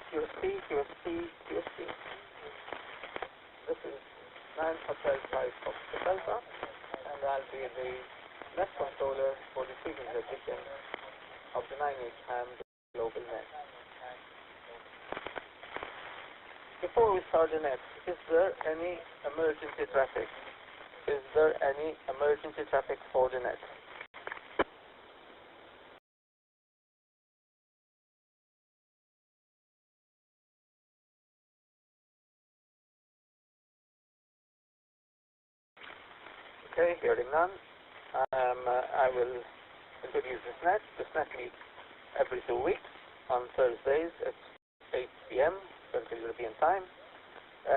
QSP, QSP, QSP. This is 9H-HAM Alpha, and I'll be the net controller for the previous edition of the 9H-HAM GlobalNet. Before we start the net, is there any emergency traffic? Is there any emergency traffic for the net? Okay, hearing none. I will introduce this net. This net meets every 2 weeks on Thursdays at 8 p.m. Central European Time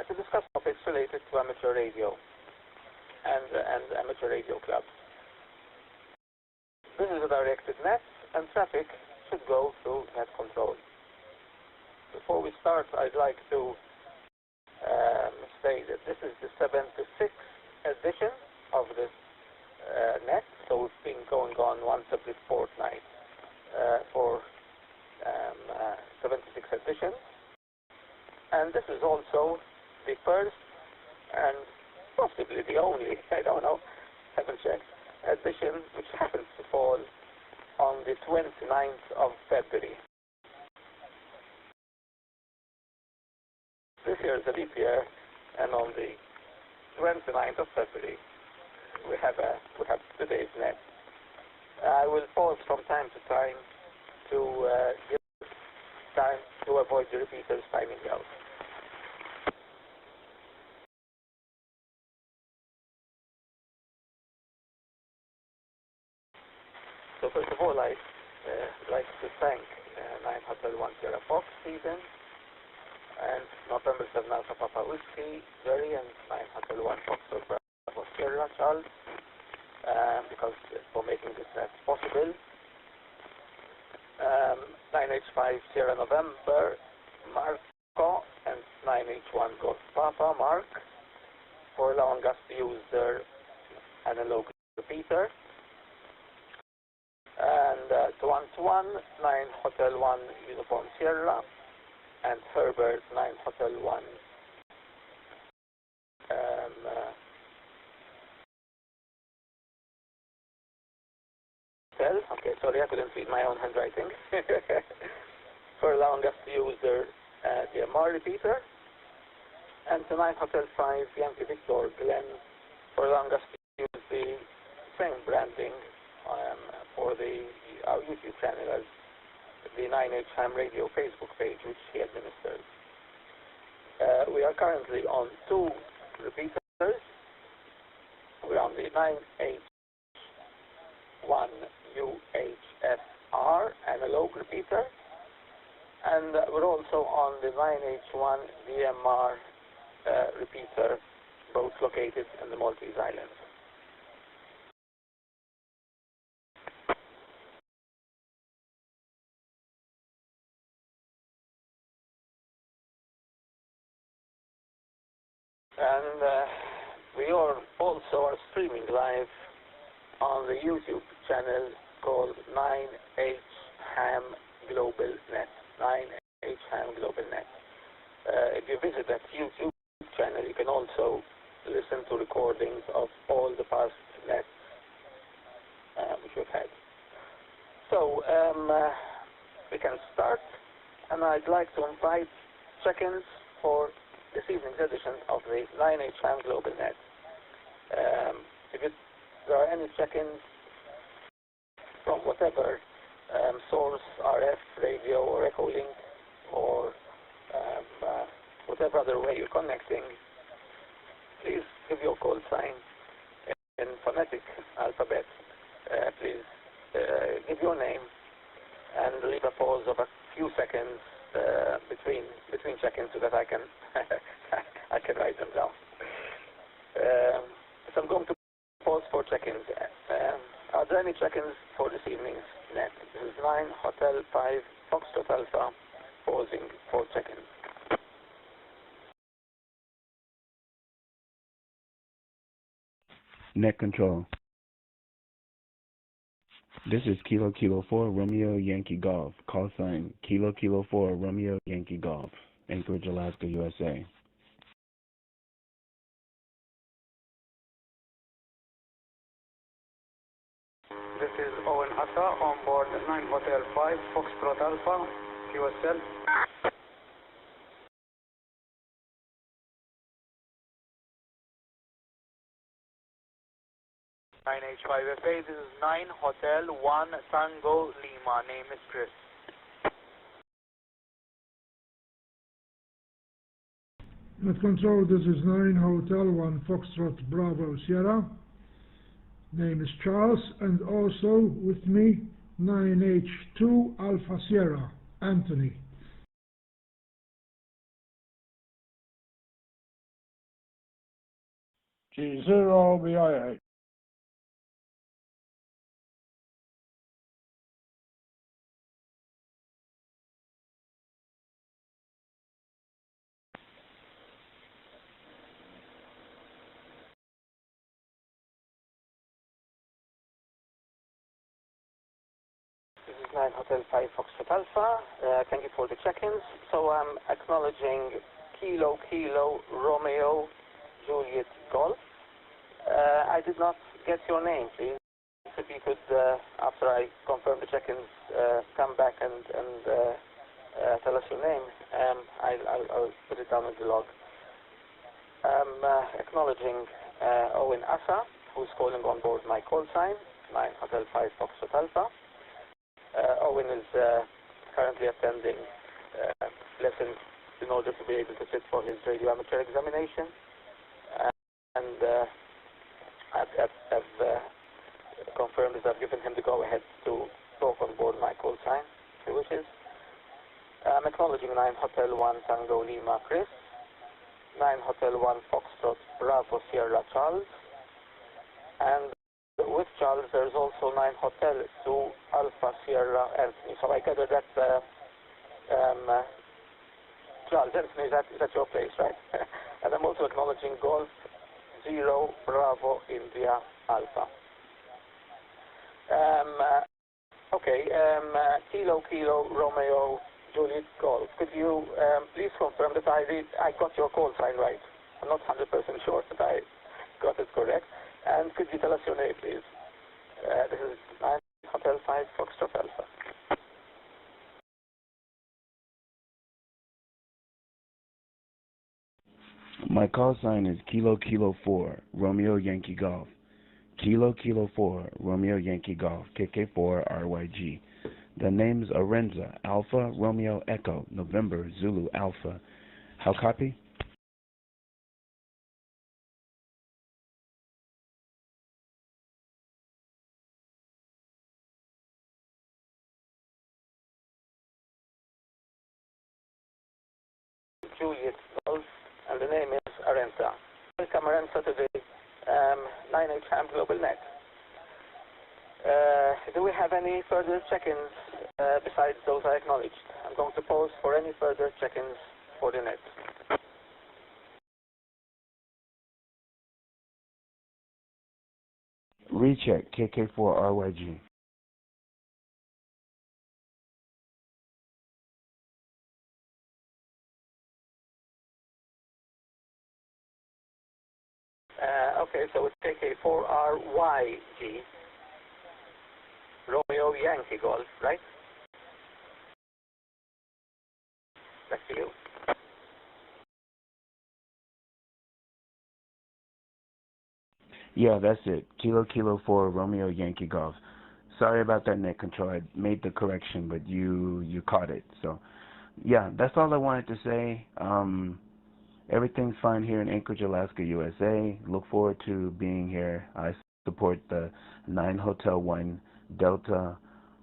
to discuss topics related to amateur radio and amateur radio clubs. This is a directed net, and traffic should go through net control. Before we start, I'd like to say that this is the 76th edition of this net, so it's been going on once every fortnight for 76 editions, and this is also the first and possibly the only, I don't know, haven't checked, edition which happens to fall on the 29th of February. This year is a leap year, and on the 29th of February we have today's net. I will pause from time to time to give time to avoid the repeaters timing out. So first of all, I'd like to thank 9H-1 Sierra Fox Stephen and November 7 Alpha Papa Whiskey Jerry and 9H-1 Fox Bravo Sierra Charles because for making this net possible. 9H-5 Sierra November Marco and 9H-1 Golf Papa Mark for allowing us to use their analog repeater. And 2-1, 9H-1 Uniform Sierra and Herbert 9H-1 okay, sorry, I couldn't read my own handwriting. For allowing us to use their DMR repeater, and to 9H-5 Yankee Victor Glenn for allowing us to use the same branding for our YouTube channel as the 9H-HAM Radio Facebook page, which he administers. We are currently on 2 repeaters. We're on the 9H-1 UHFR analog repeater, and we're also on the 9H-1 DMR repeater, both located in the Maltese Islands. And we are also streaming live on the YouTube channel called 9H-HAM GlobalNet. 9H-HAM GlobalNet. If you visit that YouTube channel, you can also listen to recordings of all the past nets which we've had. So we can start, and I'd like to invite check-ins for this evening's edition of the 9H-HAM GlobalNet. If there are any check-ins from whatever source, RF, radio, or Echo Link, or whatever other way you're connecting, please give your call sign in phonetic alphabet. Please give your name and leave a pause of a few seconds between check-ins so that I can I can write them down. So I'm going to pause for check-ins. Are there any check-ins for this evening's net? This is 9H-5 Foxtrot Alpha pausing for check-ins. Net control. This is Kilo Kilo 4 Romeo Yankee Golf. Call sign Kilo Kilo 4 Romeo Yankee Golf. Anchorage, Alaska, USA. This is Owen Asa on board 9 Hotel 5 Foxtrot Alpha, QSL. 9H-5FA, this is 9 Hotel 1 Tango Lima, name is Chris. Net Control, this is 9 Hotel 1 Foxtrot Bravo Sierra. Name is Charles, and also with me 9H2 Alpha Sierra, Anthony. G0 BIA. This is 9 Hotel 5 Foxtrot Alpha. Thank you for the check-ins. So I'm acknowledging Kilo Kilo Romeo Juliet Golf. I did not get your name, please. If you could, after I confirm the check-ins, come back and tell us your name. I'll put it down in the log. I'm acknowledging Owen Asa, who's calling on board my call sign, 9 Hotel 5 Foxtrot Alpha. Owen is currently attending lessons in order to be able to sit for his radio amateur examination. And I've confirmed that I've given him the go-ahead to talk on board my call sign, if he wishes. I'm acknowledging 9 Hotel 1 Tango Lima Chris, 9 Hotel 1 Foxtrot Bravo Sierra Charles, and with Charles there's also 9 Hotel 2 Alpha Sierra Anthony. So I gather that Charles Anthony is at your place, right? And I'm also acknowledging Golf 0 Bravo India Alpha. Kilo Kilo Romeo Juliet Golf. Could you please confirm that I got your call sign right? I'm not 100% sure that I got it correct. And could you tell us your name, please? This is 9 Hotel 5 Foxtrot Alpha. My call sign is Kilo Kilo 4 Romeo Yankee Golf. Kilo Kilo 4 Romeo Yankee Golf, KK4 RYG. The name's Arenza, Alpha Romeo Echo, November Zulu Alpha. How copy? Juliet Golf, and the name is Arenza. Welcome Arenza to the 9H-HAM GlobalNet. Do we have any further check-ins besides those I acknowledged? I'm going to pause for any further check-ins for the net. Recheck KK4 RYG. Okay, so it's KK4RYG, Romeo Yankee Golf, right? Back to you. Yeah, that's it. Kilo Kilo 4 Romeo Yankee Golf. Sorry about that, Net Control. I made the correction, but you caught it. So, yeah, that's all I wanted to say. Everything's fine here in Anchorage, Alaska, USA. Look forward to being here. I support the 9 Hotel 1 Delta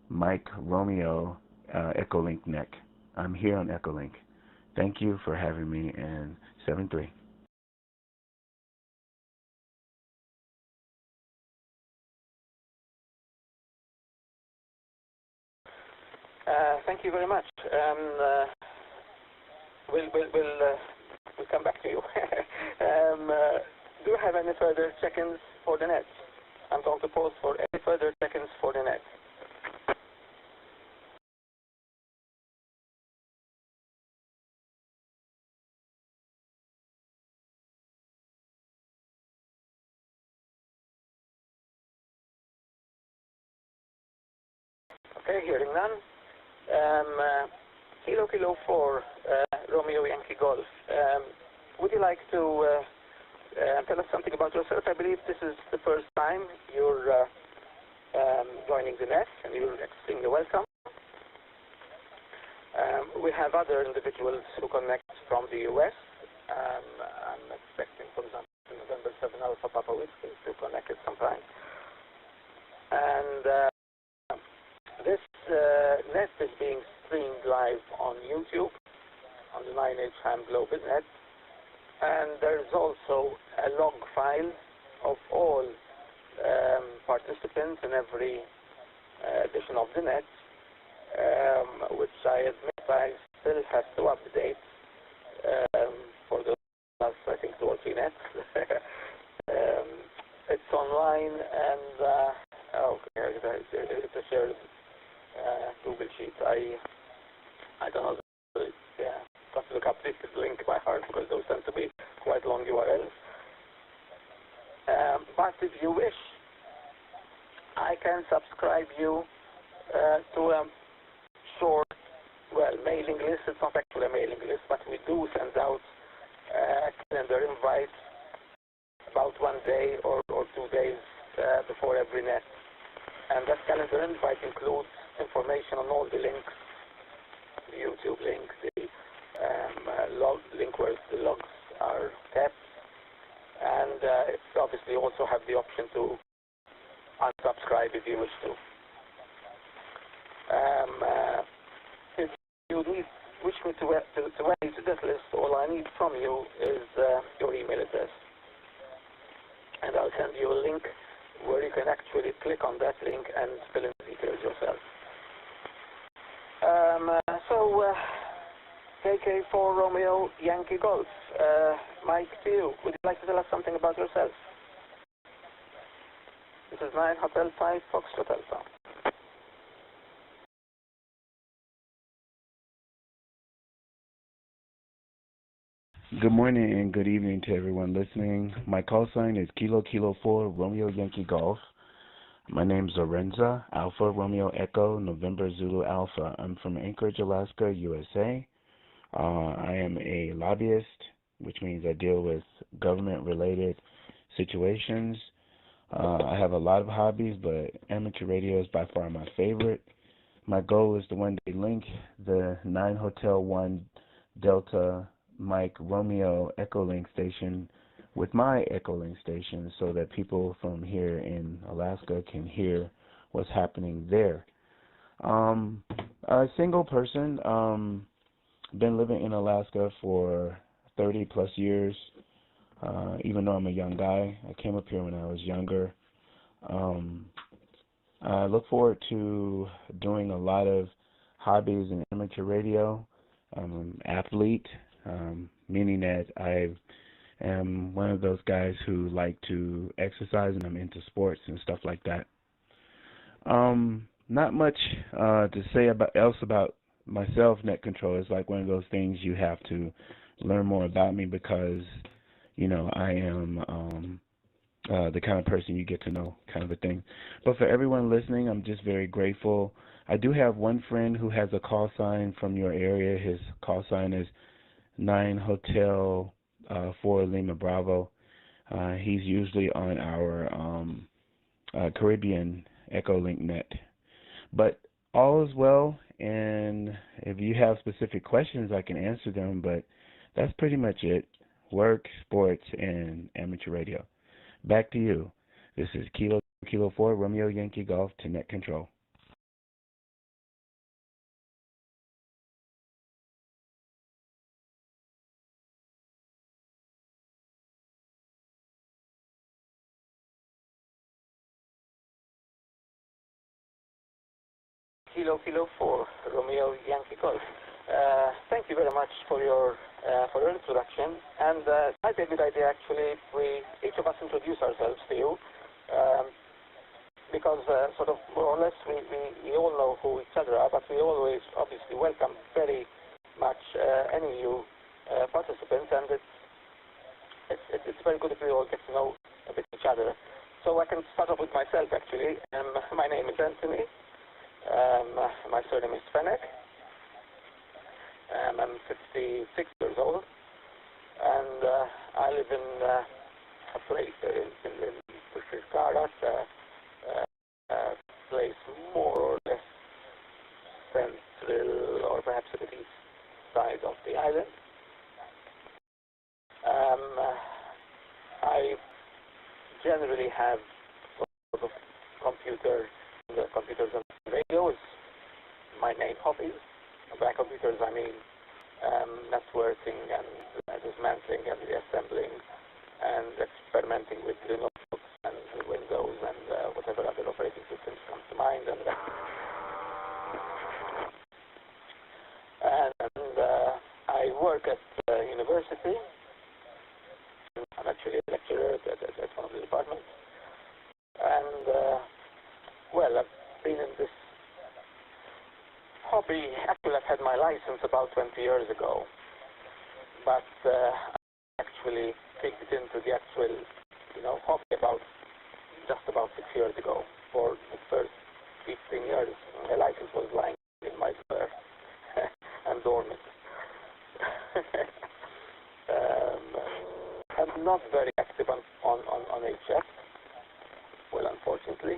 Mike Romeo Echolink NEC. I'm here on Echolink. Thank you for having me, and 7-3. Thank you very much. We'll come back to you. Do you have any further check-ins for the net? I'm going to pause for any further check-ins for the net. Okay, hearing none. Kilo Kilo 4, Romeo Yankee Golf. Would you like to tell us something about yourself? I believe this is the first time you're joining the net, and you're extremely welcome. We have other individuals who connect from the U.S. I'm expecting, for example, November 7 Alpha Papa Whiskey to connect at some time. And this net is being streamed live on YouTube on the 9H-HAM GlobalNet. And there's also a log file of all participants in every edition of the net, which I admit I still have to update for the last, I think, 2 or 3 nets. It's online, and okay, it's a shared Google sheet. I don't know. Yeah, have to look up this link by heart because those tend to be quite long URLs. But if you wish, I can subscribe you to a short, well, mailing list. It's not actually a mailing list, but we do send out a calendar invite about 1 day or 2 days before every net. And that calendar invite includes information on all the links, the YouTube link, the log link where the logs are kept, and it's obviously also have the option to unsubscribe if you wish to. If you wish me to add to that list, all I need from you is your email address, and I'll send you a link where you can actually click on that link and fill in the details yourself. KK4 Romeo Yankee Golf. Mike, to you. Would you like to tell us something about yourself? This is 9 Hotel 5 Foxtrot Alpha. Good morning and good evening to everyone listening. My call sign is Kilo Kilo 4 Romeo Yankee Golf. My name's Lorenza, Alpha Romeo Echo November Zulu Alpha. I'm from Anchorage, Alaska, USA. I am a lobbyist, which means I deal with government-related situations. I have a lot of hobbies, but amateur radio is by far my favorite. My goal is to one day link the 9 Hotel 1 Delta Mike Romeo Echo Link station with my Echo Link station so that people from here in Alaska can hear what's happening there. A single person, been living in Alaska for 30 plus years, even though I'm a young guy. I came up here when I was younger. I look forward to doing a lot of hobbies in amateur radio. I'm an athlete, meaning that I am one of those guys who like to exercise, and I'm into sports and stuff like that. Not much to say about myself. Net control is like one of those things you have to learn more about me because, you know, I am the kind of person you get to know, kind of a thing. But for everyone listening, I'm just very grateful. I do have one friend who has a call sign from your area. His call sign is 9 Hotel 4 Lima Bravo. He's usually on our Caribbean Echo Link net. But all is well, and if you have specific questions, I can answer them, but that's pretty much it. Work, sports, and amateur radio. Back to you. This is Kilo Kilo 4 Romeo Yankee Golf to Net Control. Kilo Kilo 4 Romeo Yankee Golf. Thank you very much for your introduction, and it might be a good idea actually if each of us introduce ourselves to you, because sort of more or less we all know who each other are, but we always obviously welcome very much any new participants, and it's very good if we all get to know a bit each other. So I can start off with myself actually. My name is Anthony. My surname is Fennec. I'm 56 years old, and I live in a place in Pushkara, a place more or less central, or perhaps a bit east side of the island. I generally have sort of computers and radio is my main hobby. By computers, I mean networking and dismantling and reassembling and experimenting with Linux and Windows and whatever other operating systems come to mind. And I work at university. I'm actually a lecturer at one of the departments. And, well, I've been in this hobby. Actually, I've had my license about 20 years ago. But I actually kicked it into the actual, hobby just about 6 years ago. For the first 15 years, my license was lying in my drawer and dormant. I'm not very active on HF, well, unfortunately,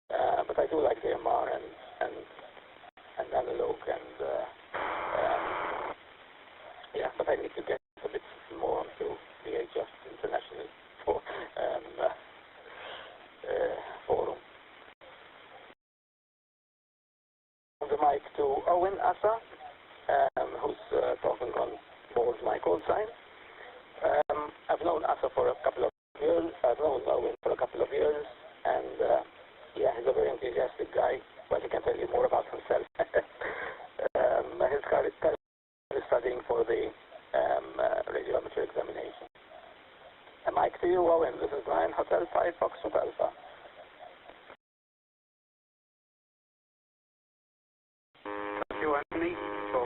but I do like the MR and analog yeah, but I need to get a bit more onto the HF International Forum. On the mic to Owen Asa, who's talking on board my call sign. I've known Asa for a couple of years. I've known Owen for a couple of years, and yeah, he's a very enthusiastic guy. Well, he can tell you more about himself. He's currently studying for the radio amateur examination. A mic to you, Owen. This is 9 Hotel 5 Foxtrot Alpha. Thank you, Anthony. So,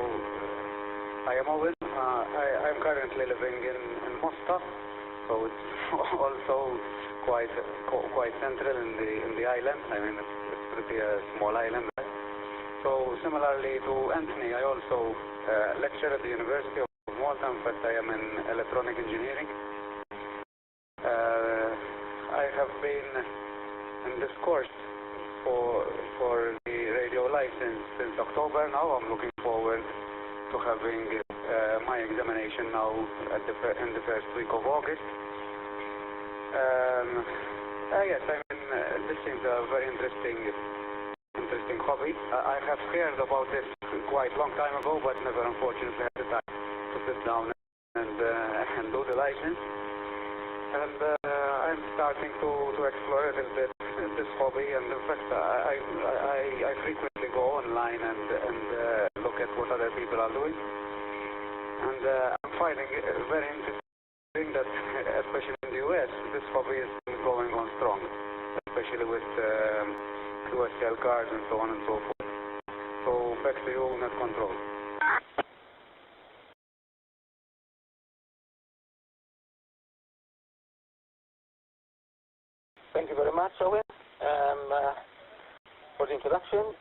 I am Owen. I'm currently living in Mostar, so it's also quite central in the island. I mean, it's pretty a small island. Right? So similarly to Anthony, I also lecture at the University of Malta. In fact, I am in electronic engineering. I have been in this course for the radio license since October now. I'm looking forward to having my examination now in the first week of August. Yes, I mean, this seems a very interesting hobby. I have heard about this quite a long time ago, but never unfortunately had the time to sit down and do the license. And I'm starting to explore a little bit this hobby, and in fact I frequently go online and look at what other people are doing. And I'm finding it very interesting that, especially in the US, this hobby is going on strong, especially with QSL cards and so on and so forth. So back to you, net control. Thank you very much, Owen, for the introduction.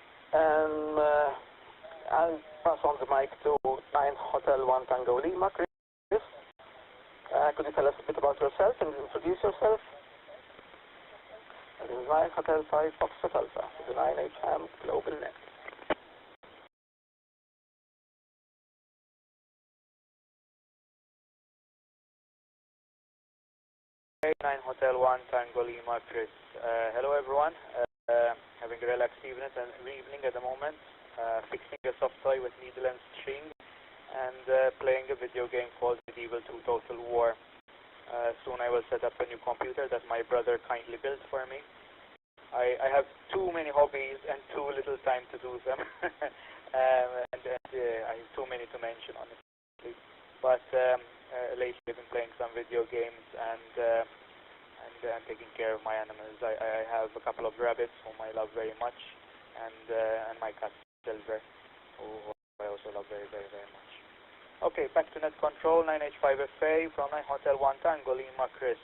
I'll pass on the mic to 9 Hotel 1 Tango Lima, Chris. Could you tell us a bit about yourself and introduce yourself? This is 9 Hotel 5 Foxtrot Alpha, the 9H-HAM GlobalNet. 9 Hotel 1 Tango Lima, Chris. Hello everyone. Having a relaxed evening at the moment. Fixing a soft toy with needle and string and playing a video game called Medieval 2 Total War. Soon I will set up a new computer that my brother kindly built for me. I have too many hobbies and too little time to do them. I have too many to mention, honestly. But lately I've been playing some video games and taking care of my animals. I have a couple of rabbits whom I love very much, and my cat Silver, who I also love very, very, very much. Okay, back to net control, 9H5FA from 9 Hotel 1 Tango Lima, Chris.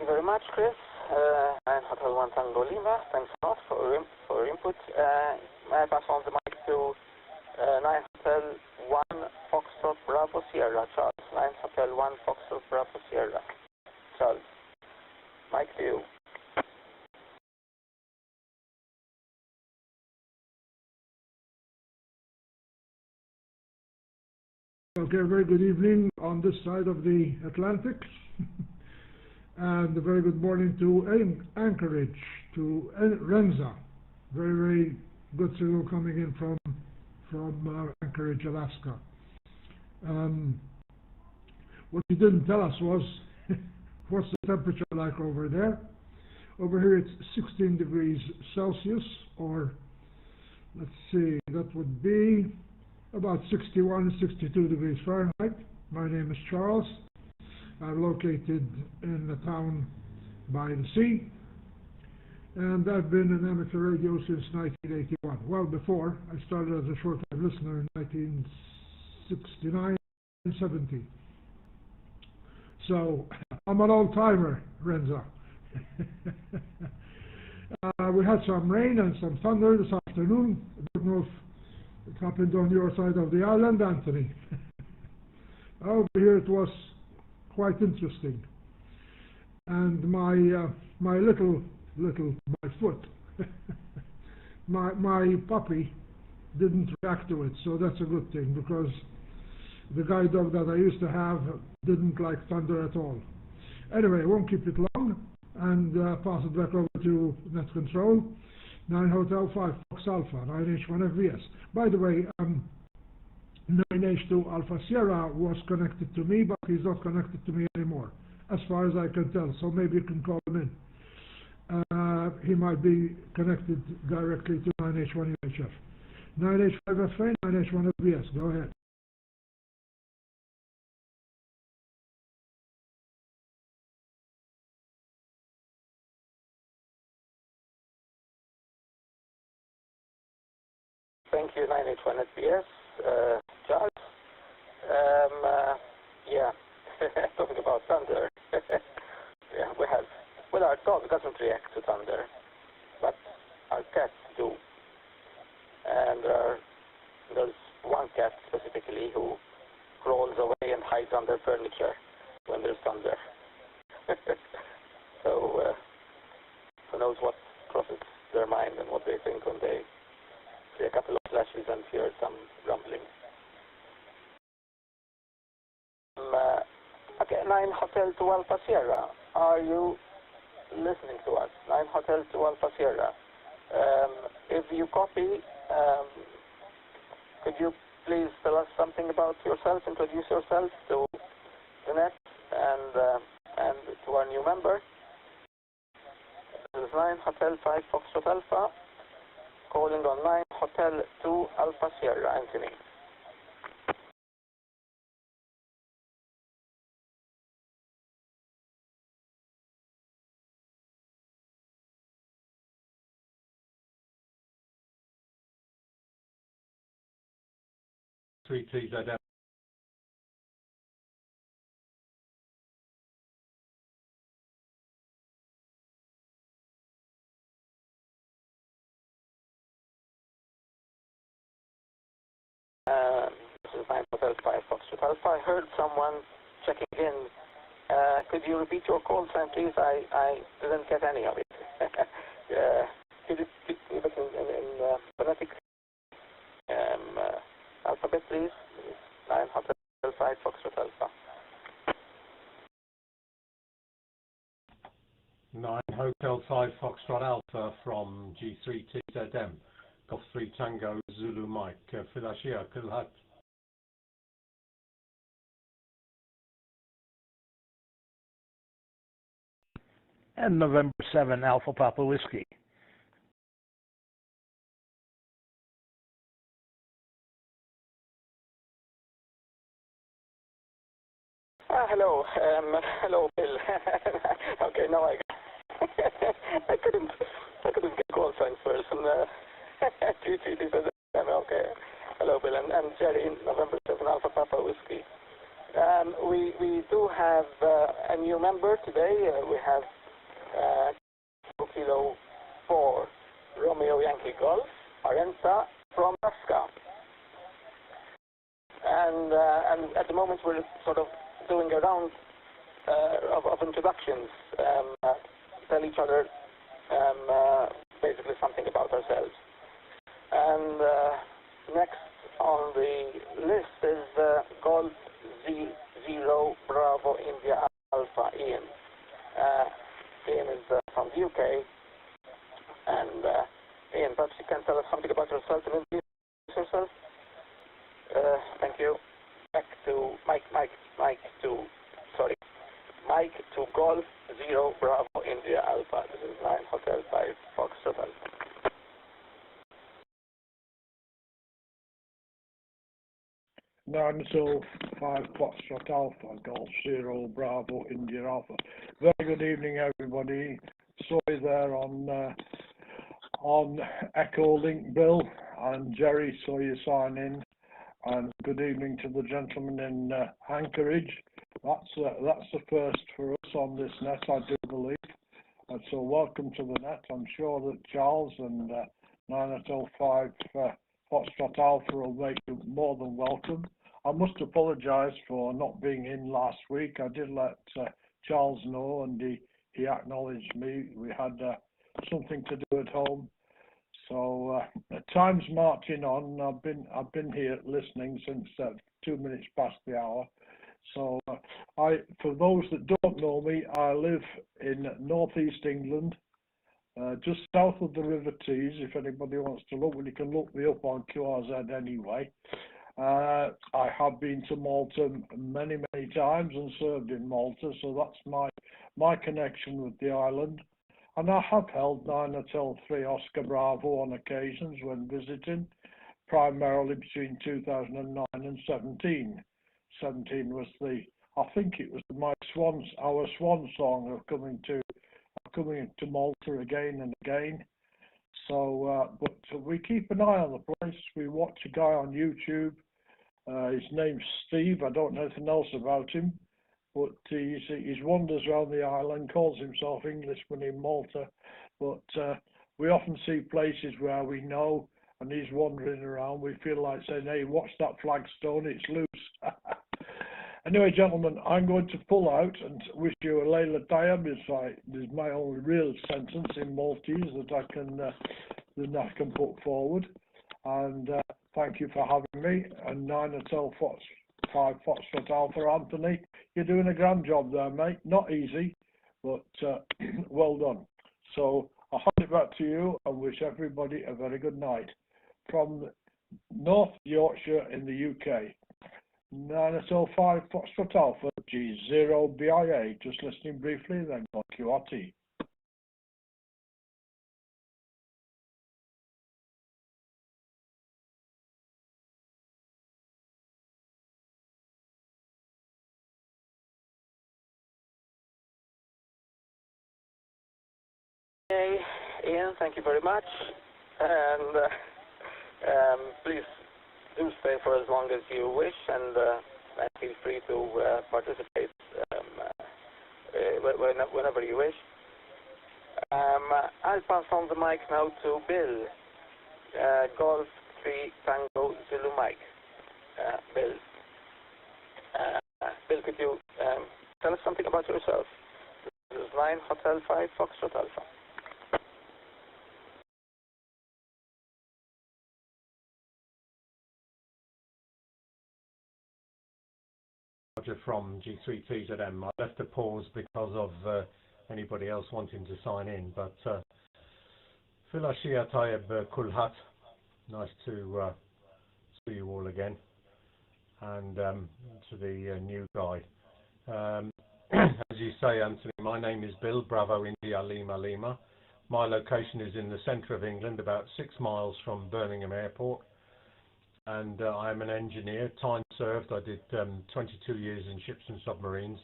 you very much, Chris. 9 Hotel 1 Tango Lima. Thanks a lot for your input. May I pass on the mic to 9 Hotel 1 Foxtrot Bravo Sierra, Charles. 9 Hotel 1 Foxtrot Bravo Sierra. Charles, mic to you. Okay, very good evening on this side of the Atlantic. And a very good morning to Anchorage, to Renza. Very, very good signal coming in from Anchorage, Alaska. What you didn't tell us was what's the temperature like over there. Over here it's 16 degrees Celsius, or let's see, that would be about 61, 62 degrees Fahrenheit. My name is Charles. I'm located in a town by the sea, and I've been in amateur radio since 1981. Well, before, I started as a short-time listener in 1969 and 70. So, I'm an old-timer, Renza. We had some rain and some thunder this afternoon. I don't know if it happened on your side of the island, Anthony. Over here it was quite interesting. And my foot, my puppy didn't react to it, so that's a good thing, because the guide dog that I used to have didn't like thunder at all. Anyway, I won't keep it long, and pass it back over to Net Control. 9 Hotel 5 Fox Alpha, 9H-1 FVS. By the way, 9H-2 Alpha Sierra was connected to me, but he's not connected to me anymore, as far as I can tell, so maybe you can call him in. He might be connected directly to 9H-1 UHF. 9H-5 FA, 9H-1 FVS, go ahead. Thank you, 9H-1 FBS. Charles? Yeah, talking about thunder. Yeah, well, our dog doesn't react to thunder, but our cats do. And there's one cat specifically who crawls away and hides under furniture when there's thunder. So, who knows what crosses their mind and what they think when they see a couple of flashes and hear some rumbling. Okay, 9 Hotel to Alpha Sierra, are you listening to us? 9 Hotel to Alpha Sierra. If you copy, could you please tell us something about yourself, introduce yourself to the net and to our new member? This is 9 Hotel 5 Foxtrot Alpha, calling on 9 Hotel 2 Alpha Sierra, Anthony. GlobalNet. This is 9 Hotel 5 Foxtrot Alpha. I heard someone checking in. Could you repeat your call sign, please? I didn't get any of it. Could you give it in phonetic alphabet, please? 9 Hotel 5 Foxtrot Alpha. 9 Hotel 5 Foxtrot Alpha from G3TZM. Golf 3 Tango Zulu Mike. Philadelphia, Kulhat. And November 7 Alpha Papa Whiskey. Hello, hello, Bill. Okay, now I couldn't get call signs first. And okay. Hello, Bill, and Jerry, November 7 Alpha Papa Whiskey. We do have a new member today. We have Kilo 4 Romeo Yankee Golf Arenta from Alaska. And at the moment we're sort of doing a round of introductions, tell each other basically something about ourselves. And next on the list is Golf Z0 Bravo India Alpha Ian. Ian is from the UK, and Ian, perhaps you can tell us something about yourself and introduce yourself. Thank you. Back to Mike to Golf 0 Bravo India Alpha. This is 9 Hotel 5 Foxtrot Alpha. Nine Hotel 5 Foxtrot Alpha, Golf 0 Bravo India Alpha. Very good evening, everybody. Sorry there on Echo Link Bill and Jerry, saw you sign in. And good evening to the gentleman in Anchorage. That's the first for us on this net, I do believe. And so welcome to the net. I'm sure that Charles and 905 Foxtrot Alpha will make you more than welcome. I must apologise for not being in last week. I did let Charles know, and he acknowledged me. We had something to do at home. So time's marching on. I've been here listening since 2 minutes past the hour. So for those that don't know me, I live in northeast England, just south of the River Tees. If anybody wants to look, well, you can look me up on QRZ anyway. I have been to Malta many times and served in Malta, so that's my connection with the island. And I have held 9 Hotel 3 Oscar Bravo on occasions when visiting, primarily between 2009 and 17. 17 was I think it was our swan song of coming to Malta again and again. So, but we keep an eye on the place. We watch a guy on YouTube. His name's Steve. I don't know anything else about him. But he's wanders around the island, calls himself Englishman in Malta. But we often see places where we know, and he's wandering around. We feel like saying, hey, watch that flagstone, it's loose. Anyway, gentlemen, I'm going to pull out and wish you a Leila Dayam. Is my only real sentence in Maltese that I can put forward. And thank you for having me. And 9 Hotel 5 Foxtrot Alpha, Anthony, you're doing a grand job there, mate. Not easy, but well done. So I'll hand it back to you and wish everybody a very good night from North Yorkshire in the UK. 905 Foxtrot Alpha G0 BIA. Just listening briefly, then on QRT. Okay, Ian, thank you very much. And please do stay for as long as you wish, and feel free to participate whenever you wish. I'll pass on the mic now to Bill, Golf 3 Tango Zulu Mike. Bill, could you tell us something about yourself? This is 9 Hotel 5 Foxtrot Alpha. From G3TZM. I left a pause because of anybody else wanting to sign in, but Philashia Tayeb Kulhat, nice to see you all again, and to the new guy. As you say, Anthony, my name is Bill, Bravo India Lima Lima. My location is in the centre of England, about 6 miles from Birmingham Airport. And I'm an engineer, time served. I did 22 years in ships and submarines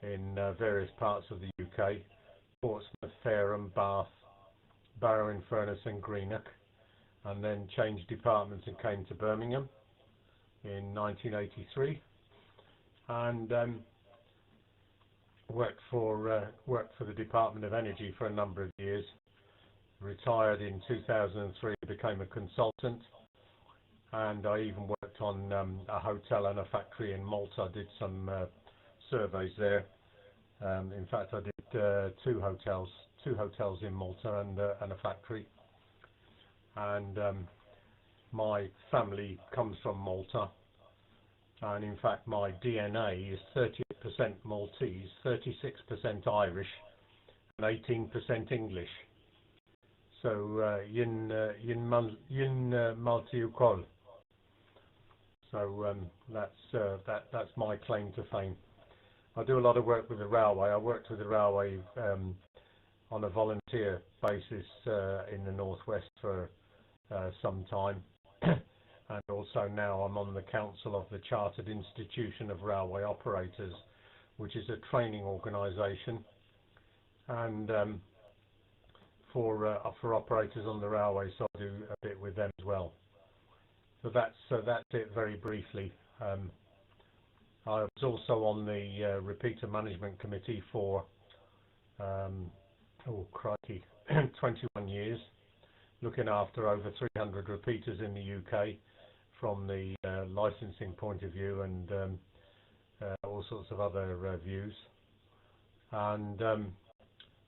in various parts of the UK, Portsmouth, Fareham, Bath, Barrow-in-Furness and Greenock, and then changed departments and came to Birmingham in 1983. and worked for the Department of Energy for a number of years. Retired in 2003, became a consultant, and I even worked on a hotel and a factory in Malta. Did some surveys there. In fact, I did two hotels in Malta and a factory. And my family comes from Malta, and in fact my DNA is 38% Maltese, 36% Irish, and 18% English. So yin Malti ukoll. So that's my claim to fame. I do a lot of work with the railway. I worked with the railway on a volunteer basis in the northwest for some time, and also now I'm on the council of the Chartered Institution of Railway Operators, which is a training organisation, and for operators on the railway, so I do a bit with them as well. So that's it very briefly. I was also on the Repeater Management Committee for 21 years, looking after over 300 repeaters in the UK from the licensing point of view and all sorts of other views. And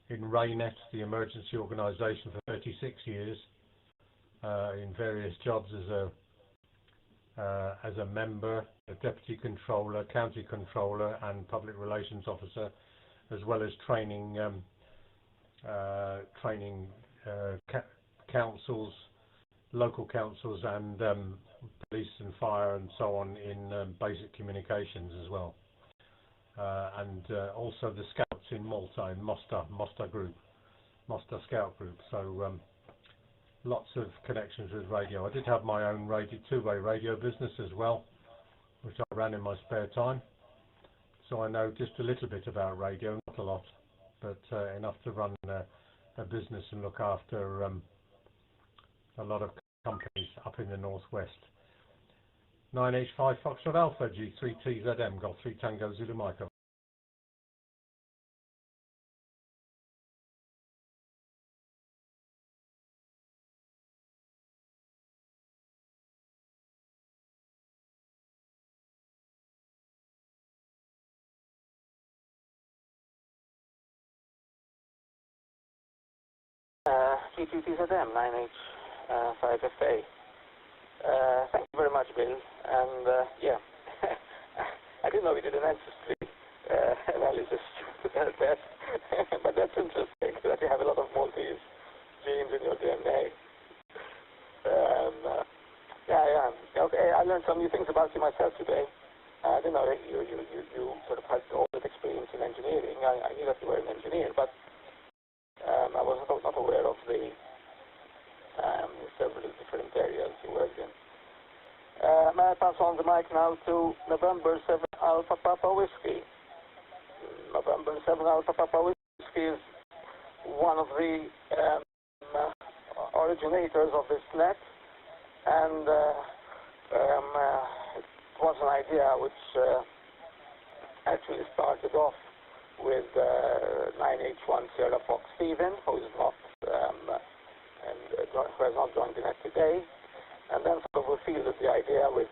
in RayNet, the emergency organisation, for 36 years, in various jobs as a member, a deputy controller, county controller, and public relations officer, as well as training councils, local councils, and police and fire and so on in basic communications as well, and also the Scouts in Malta, in Mosta Group, Mosta Scout Group. So lots of connections with radio. I did have my own two-way radio business as well, which I ran in my spare time. So I know just a little bit about radio, not a lot, but enough to run a business and look after a lot of companies up in the northwest. 9H-5 Foxtrot Alpha G3TZM Golf 3 Tango Zulu Mike. G2TZM 9H-5FA. Thank you very much, Bill. And yeah, I didn't know we did an ancestry analysis test, but that's interesting that you have a lot of Maltese genes in your DNA. Yeah. Okay, I learned some new things about you myself today. I didn't know that you sort of had all that experience in engineering. I knew that you were an engineer, but I was not aware of the several different areas you worked in. May I pass on the mic now to November 7 Alpha Papa Whiskey. November 7 Alpha Papa Whiskey is one of the originators of this net, and it was an idea which actually started off with 9H1 Sierra Fox Stephen, who is not who has not joined the net today, and then sort of we fielded the idea with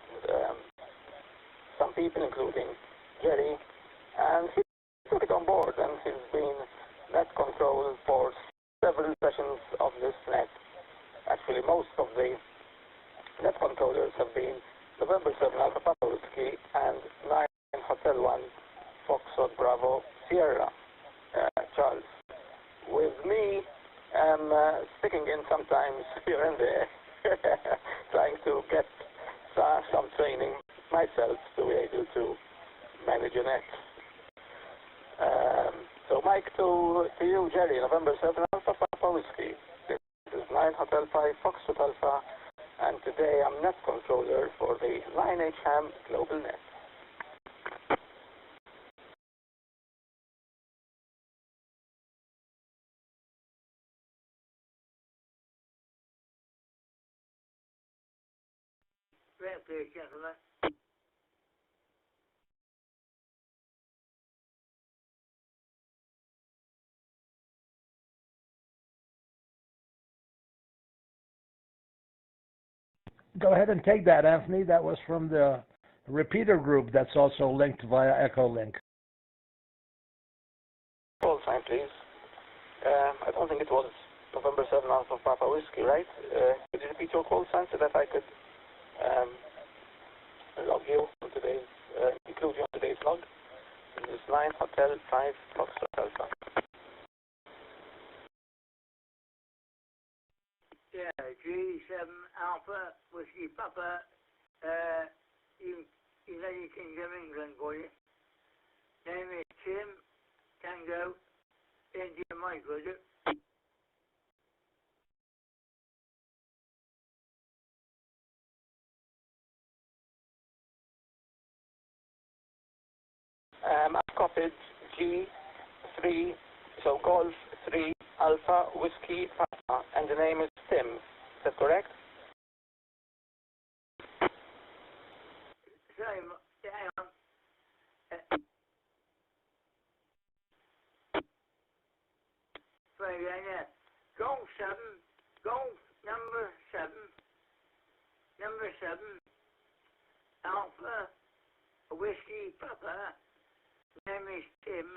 some people, including Jerry, and he took it on board, and he's been net control for several sessions of this net. Actually, most of the net controllers have been November 7 Alpha Papa Whiskey and 9 Hotel 1 Foxtrot Bravo Sierra Charles. With me, sticking in sometimes here and there, trying to get some training myself to be able to manage a net. So Mike, to you, Jerry, November 7 Alpha Papa Whiskey. This is 9 Hotel 5 Foxtrot Alpha, and today I'm net controller for the 9H-HAM GlobalNet. Gentlemen. Go ahead and take that, Anthony. That was from the repeater group that's also linked via Echolink. Call sign, please. I don't think it was November 7 Alpha Papa Whiskey, right? Could you repeat your call sign so that I could log you on today's, include you on today's log? This is 9 Hotel 5 Foxtrot Alpha. Yeah, G7 Alpha Whiskey Papa, United Kingdom, England, boy. Name is Tim Tango India Mike, was it? I've copied G3, so Golf 3 Alpha Whiskey Papa, and the name is Tim. Is that correct? Sorry, hang on. Sorry, yeah. Golf 7, Golf number 7, Alpha Whiskey Papa. Name is Tim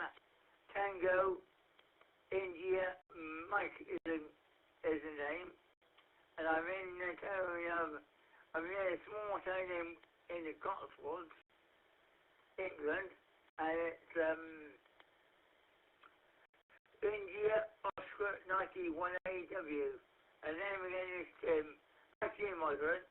Tango India Mike is the name, and I'm in the town of, I'm in a small town in the Cotswolds, England, and it's India Oscar 91AW, and name again is Tim. Back to you, my friend.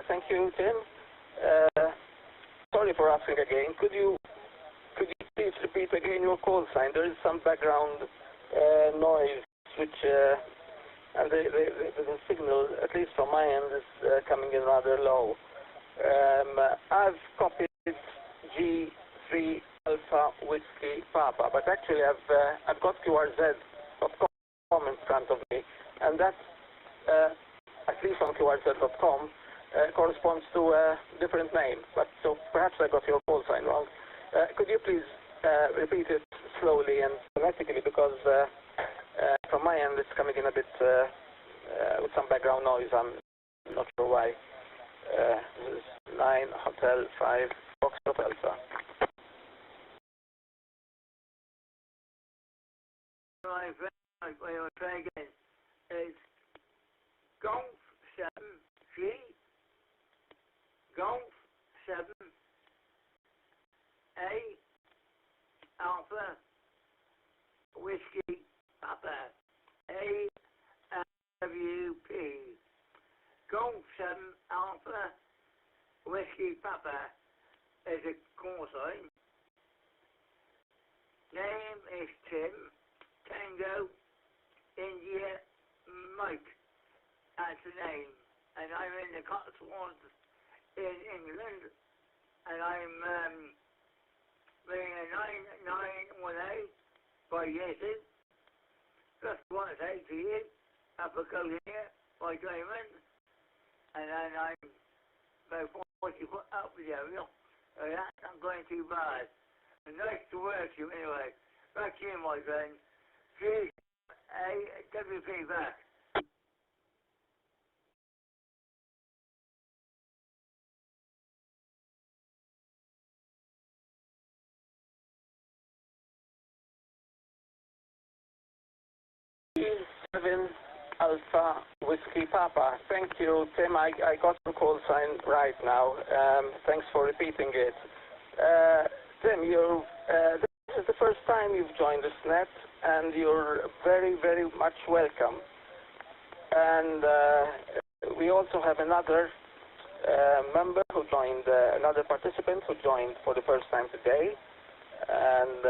Thank you, Tim. Sorry for asking again. Could you please repeat again your call sign? There is some background noise, which and the signal, at least from my end, is coming in rather low. I've copied G3 Alpha Whiskey Papa, but actually I've got QRZ.com in front of me, and that, at least on QRZ.com, corresponds to a different name. But so perhaps I got your call sign wrong. Could you please repeat it slowly and phonetically, because from my end it's coming in a bit with some background noise. I'm not sure why. This is 9 Hotel 5 Foxtrot Alpha. My friend, I'll try again. It's Golf 7 G, Golf 7 A Alpha Whiskey Papa, AWP. Golf 7 Alpha Whiskey Papa is a call sign. Name is Tim Tango India Mike. That's the name. And I'm in the Cotswolds in England, and I'm being a 991A by Yeses, just want to say to you, Upper Coating by Diamond, and then I'm about 40 foot up the area, so that's not going too bad. And nice to work you anyway. Back to you, my friend. G-A-W-P back. G7 Alpha Whiskey Papa. Thank you, Tim. I got the call sign right now. Thanks for repeating it. Tim, this is the first time you've joined this net, and you're very, very much welcome. And we also have another member who joined, another participant who joined for the first time today, and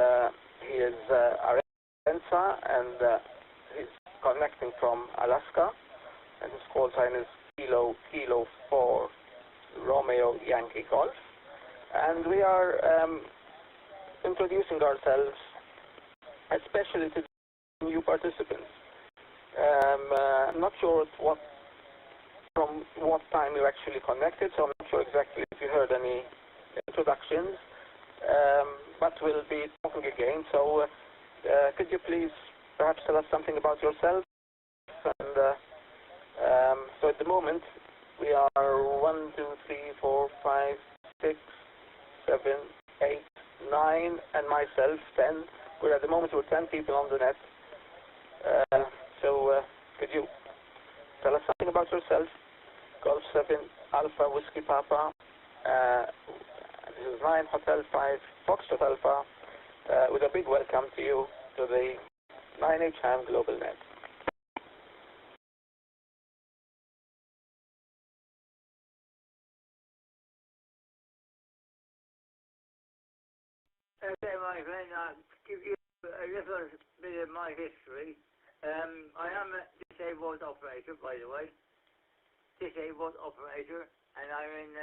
he is Arensa, and he's connecting from Alaska, and his call sign is Kilo 4 Romeo Yankee Golf. And we are introducing ourselves, especially to new participants. I'm not sure what from what time you actually connected, so I'm not sure exactly if you heard any introductions, but we'll be talking again. So could you please perhaps tell us something about yourself? And so at the moment we are 1, 2, 3, 4, 5, 6, 7, 8, 9, and myself 10. We're at the moment we're 10 people on the net. So could you tell us something about yourself? Golf 7 Alpha Whiskey Papa. This is 9 Hotel 5 Foxtrot Alpha. With a big welcome to you to the 9H-HAM GlobalNet. Okay, my friend, I'll give you a little bit of my history. I am a disabled operator, by the way. Disabled operator, and I'm in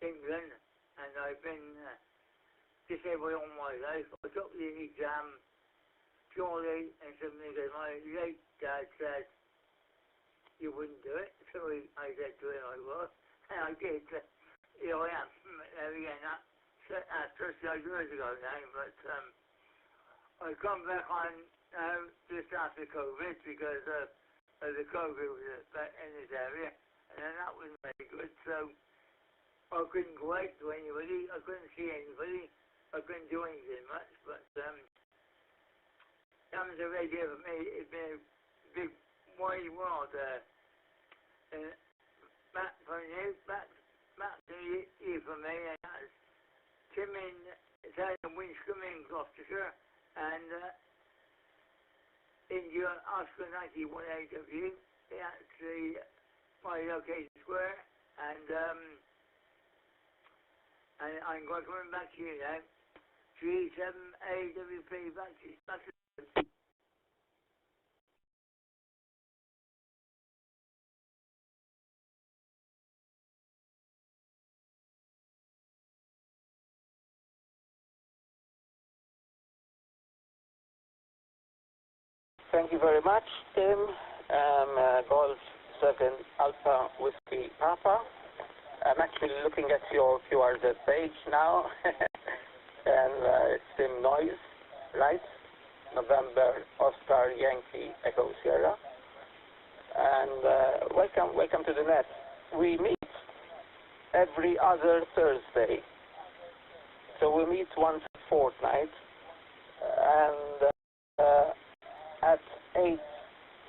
England, and I've been disabled all my life. I took the exam purely and simply because my late dad said you wouldn't do it, so I said to him I will, and I did. Here I am. There again, that's 30 years ago now, but I come back on just after COVID because the COVID was in this area, and then that wasn't very good, so I couldn't go out to anybody, I couldn't see anybody, I couldn't do anything much, but coming to radio for me, it's been a big, wide world. Back from you, back to you for me, and that's Tim in South Winscombe in Gloucestershire, and India Oscar 91AW, that's my location square, and I'm going coming back to you now. 37AWP, back to you. Thank you very much, Tim. Golf 7 Alpha Whiskey Papa. I'm actually looking at your QRZ page now, and it's Tim Noise, right? November Oscar Yankee Echo Sierra. And welcome to the net. We meet every other Thursday, so we meet once a fortnight, and at 8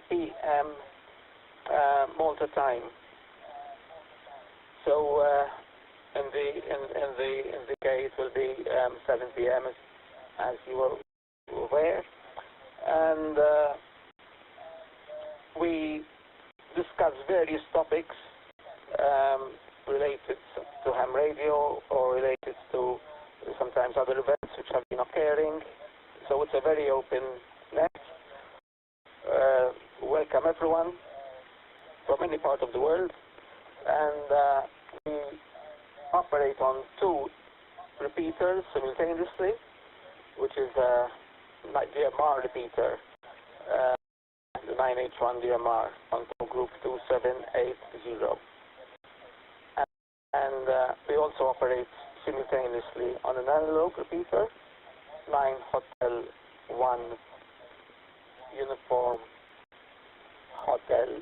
p.m. Malta time. So in the UK it will be 7 p.m. as you are aware, and we discuss various topics related to ham radio or related to sometimes other events which have been occurring. So it's a very open net. Welcome everyone from any part of the world, and we operate on 2 repeaters simultaneously, which is a DMR repeater, the 9H1 DMR on group 2780, and we also operate simultaneously on an analog repeater, 9 Hotel 1 Uniform Hotel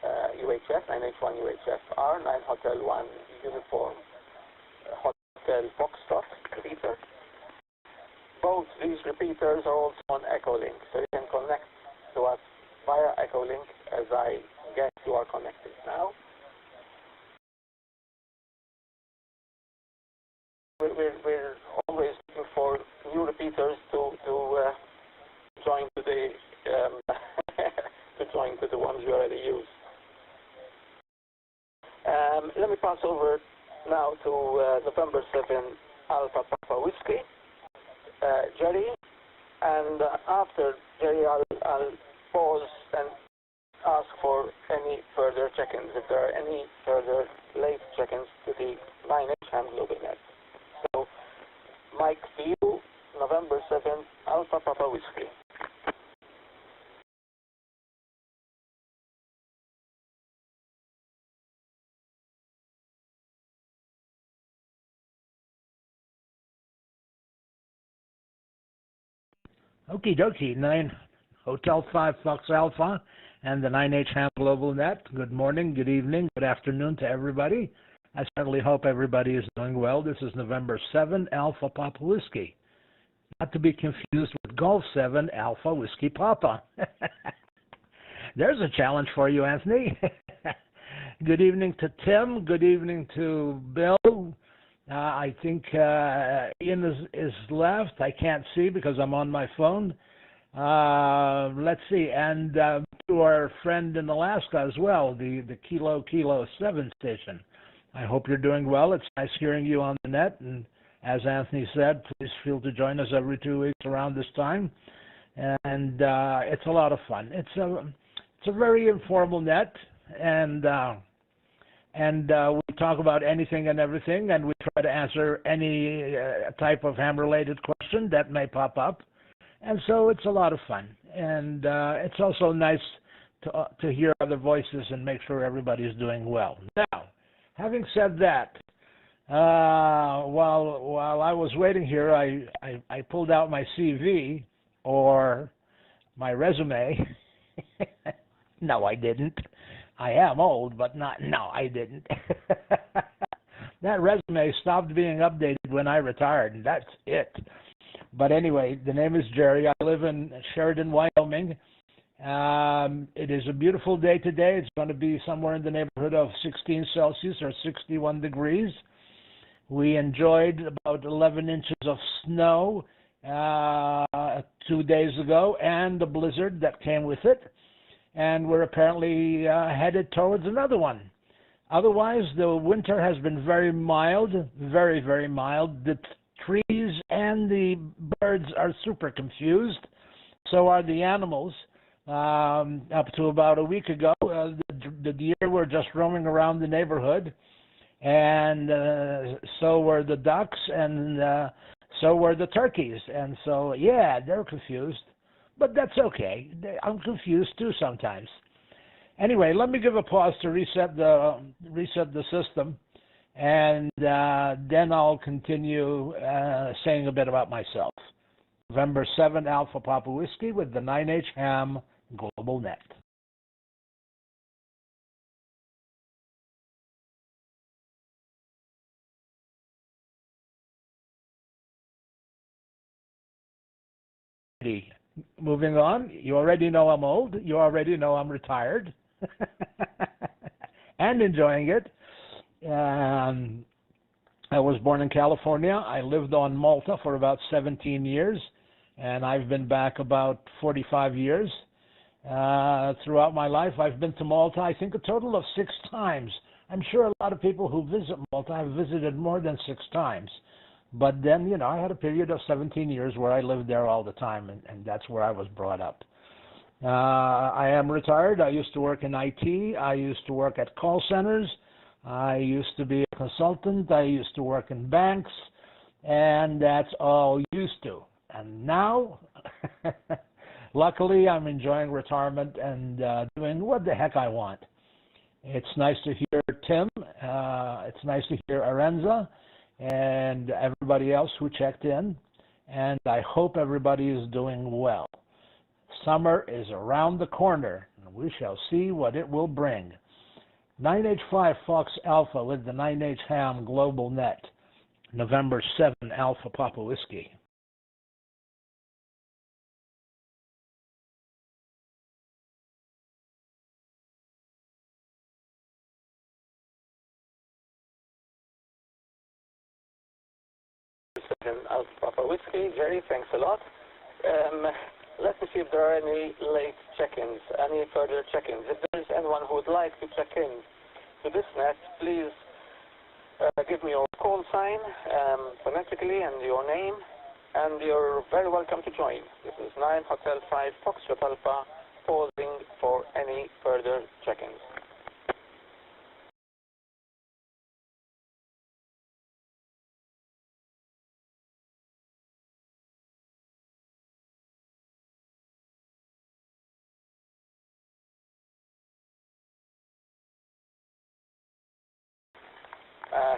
UHF, 9H1 UHF-R, 9 Hotel 1 Uniform Hotel Foxtrot repeater. Both these repeaters are also on Echolink, so you can connect to us via Echolink, as I guess you are connected now. We're always looking for new repeaters to join to the to join to the ones we already use. Let me pass over now to November 7 Alpha Papa Whiskey, Jerry, and after Jerry I'll pause and ask for any further check-ins, if there are any further late check-ins to the 9H-HAM GlobalNet. So, Mike to you, November 7 Alpha Papa Whiskey. Okie dokie, 9 Hotel 5 Fox Alpha and the 9H-HAM Global Net. Good morning, good evening, good afternoon to everybody. I certainly hope everybody is doing well. This is November 7 Alpha Papa Whiskey. Not to be confused with Golf 7 Alpha Whiskey Papa. There's a challenge for you, Anthony. Good evening to Tim. Good evening to Bill. I think Ian is left. I can't see because I'm on my phone. Let's see. And to our friend in Alaska as well, the Kilo 7 station. I hope you're doing well. It's nice hearing you on the net. And as Anthony said, please feel to join us every 2 weeks around this time. And it's a lot of fun. It's a very informal net, and we talk about anything and everything, and we try to answer any type of ham-related question that may pop up. And so it's a lot of fun. And it's also nice to hear other voices and make sure everybody's doing well. Now, having said that, while I was waiting here, I pulled out my CV or my resume. No, I didn't. I am old, but no, I didn't. That resume stopped being updated when I retired, and that's it. But anyway, the name is Jerry. I live in Sheridan, Wyoming. It is a beautiful day today. It's going to be somewhere in the neighborhood of 16 Celsius or 61 degrees. We enjoyed about 11 inches of snow 2 days ago and the blizzard that came with it. And we're apparently headed towards another one. Otherwise, the winter has been very mild, very, very mild. The trees and the birds are super confused. So are the animals. Up to about a week ago, the deer were just roaming around the neighborhood, and so were the ducks, and so were the turkeys. And so, yeah, they're confused. But that's okay. I'm confused too sometimes. Anyway, let me give a pause to reset the system, and then I'll continue saying a bit about myself. November 7 Alpha Papa Whiskey with the 9H-HAM Global Net. Moving on, you already know I'm old. You already know I'm retired and enjoying it. I was born in California. I lived on Malta for about 17 years, and I've been back about 45 years. Throughout my life, I've been to Malta, I think, a total of 6 times. I'm sure a lot of people who visit Malta have visited more than 6 times. But then, you know, I had a period of 17 years where I lived there all the time, and that's where I was brought up. I am retired. I used to work in IT. I used to work at call centers. I used to be a consultant. I used to work in banks, and that's all used to. And now, luckily, I'm enjoying retirement and doing what the heck I want. It's nice to hear Tim. It's nice to hear Arenza and everybody else who checked in, and I hope everybody is doing well. Summer is around the corner, and we shall see what it will bring. 9H5 Fox Alpha with the 9H-HAM Global Net, November 7 Alpha Papa Whiskey. Alpha Papa Whiskey. Jerry, thanks a lot. Let me see if there are any late check-ins, any further check-ins. If there is anyone who would like to check in to this net, please give me your call sign phonetically and your name, and you're very welcome to join. This is 9 Hotel 5 Foxtrot Alpha, pausing for any further check-ins.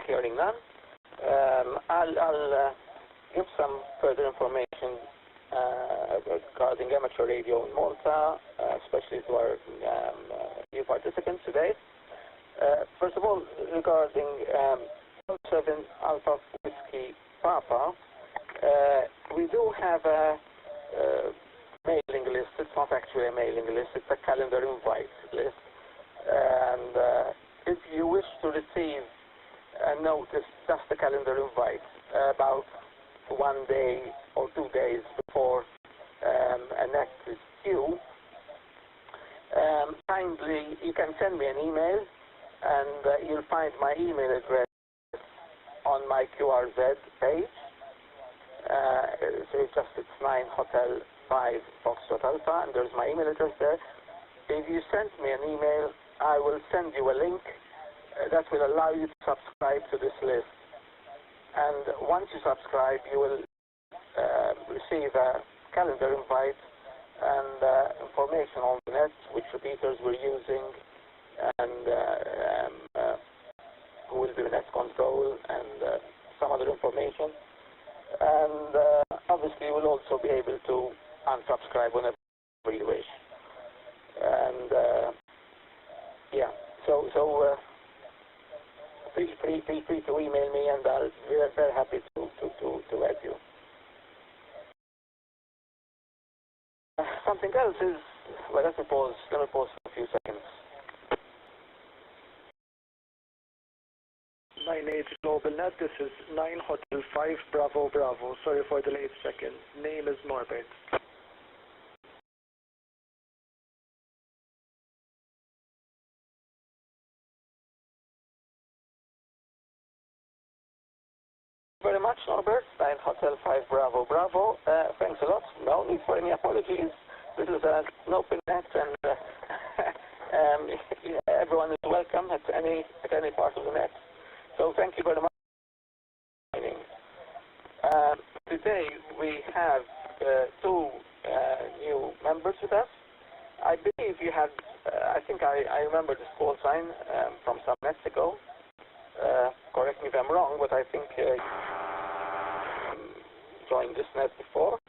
Hearing none, I'll give some further information regarding amateur radio in Malta, especially to our new participants today. First of all, regarding 7 Alpha Whiskey Papa, we do have a mailing list. It's not actually a mailing list, it's a calendar invite list. And if you wish to receive a notice, just a calendar invite, about 1 day or 2 days before a net is due, kindly you can send me an email, and you'll find my email address on my QRZ page. So it's 9 Hotel 5 Foxtrot Alpha, and there's my email address there. If you send me an email, I will send you a link that will allow you to subscribe to this list. And once you subscribe, you will receive a calendar invite and information on the net, which repeaters we're using, and who will be net control, and some other information. And obviously you will also be able to unsubscribe whenever you wish. And yeah, so feel free to email me, and I'll be very happy to help you. Something else is, well, let me pause for a few seconds. 9H-GlobalNet, this is 9 Hotel 5 Bravo Bravo. Sorry for the late check-in. Name is Norbert. Very much, Norbert. 9 Hotel 5 Bravo Bravo. Thanks a lot. No need for any apologies. This is an open net, and everyone is welcome at any part of the net. So thank you very much for joining. Today we have 2 new members with us. I believe you had, I think I remember this call sign from some nets ago. Correct me if I'm wrong, but I think you joined this net before.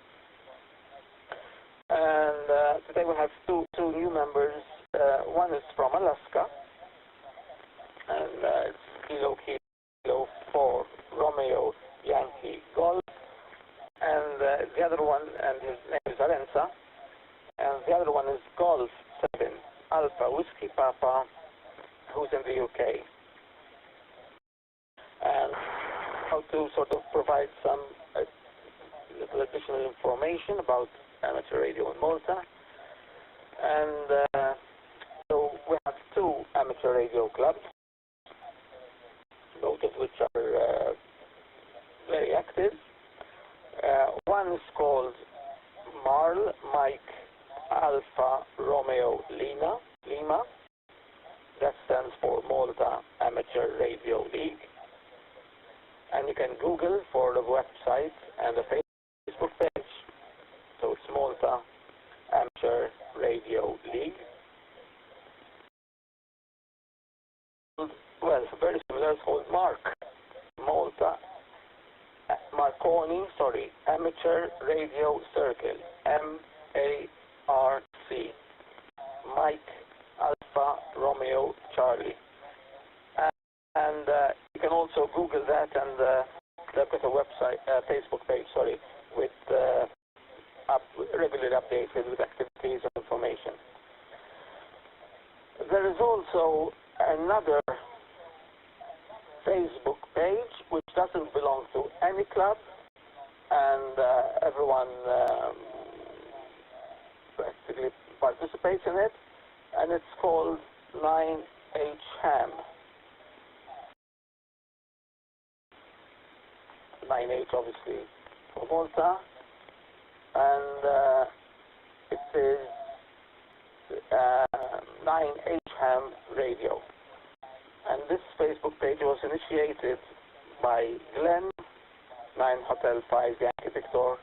And today we have two new members. One is from Alaska, and it's Kilo 4 Romeo Yankee Golf, and the other one, and his name is Arenza, and the other one is Golf 7 Alpha Whiskey Papa, who's in the UK. And how to sort of provide some little additional information about amateur radio in Malta. And so we have 2 amateur radio clubs, both of which are very active. One is called Marl Mike Alpha Romeo Lima. That stands for Malta Amateur Radio League. And you can Google for the website and the Facebook page. So it's Malta Amateur Radio League. Well, very similar. It's called Amateur Radio Circle, MARC, Mike Alpha Romeo Charlie. And you can also Google that, and they've got a website, Facebook page, with regularly updated with activities and information. There is also another Facebook page which doesn't belong to any club, and everyone practically participates in it, and it's called 9H-HAM. 9H obviously for Malta, and it is 9H-HAM Radio. And this Facebook page was initiated by Glenn, 9 Hotel 5 Yankee Victor,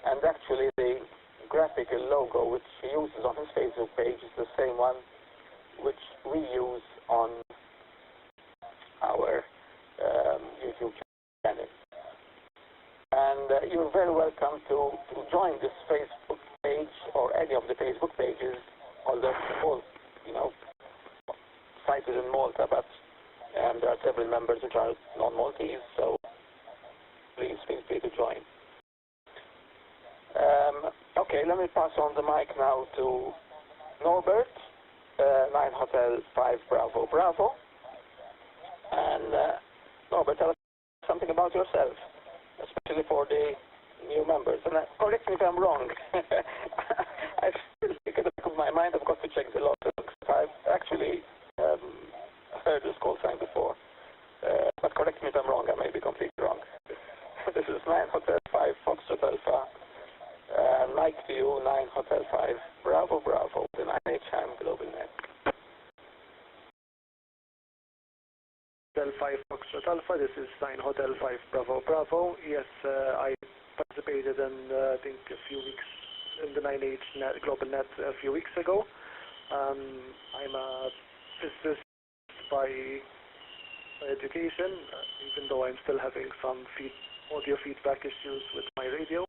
and actually the graphical logo which he uses on his Facebook page is the same one which we use on our YouTube channel. And you're very welcome to to join this Facebook page or any of the Facebook pages, although all, cited in Malta, but there are several members which are non-Maltese, so please feel free to join. Okay, let me pass on the mic now to Norbert, 9 Hotel 5 Bravo Bravo. And Norbert, tell us something about yourself, especially for the new members. And correct me if I'm wrong. I still think at the back of my mind I've got to check the logs. I've actually heard this call sign before. But correct me if I'm wrong, I may be completely wrong. This is 9 Hotel 5 Foxtrot Alpha. Mike to you, 9 Hotel 5 Bravo Bravo, the 9H-HAM GlobalNet. Hotel 5 Foxtrot Alpha, this is 9 Hotel 5 Bravo Bravo. Yes, I participated in, I think, a few weeks in the 9H GlobalNet a few weeks ago. I'm a physicist by education, even though I'm still having some audio feedback issues with my radio.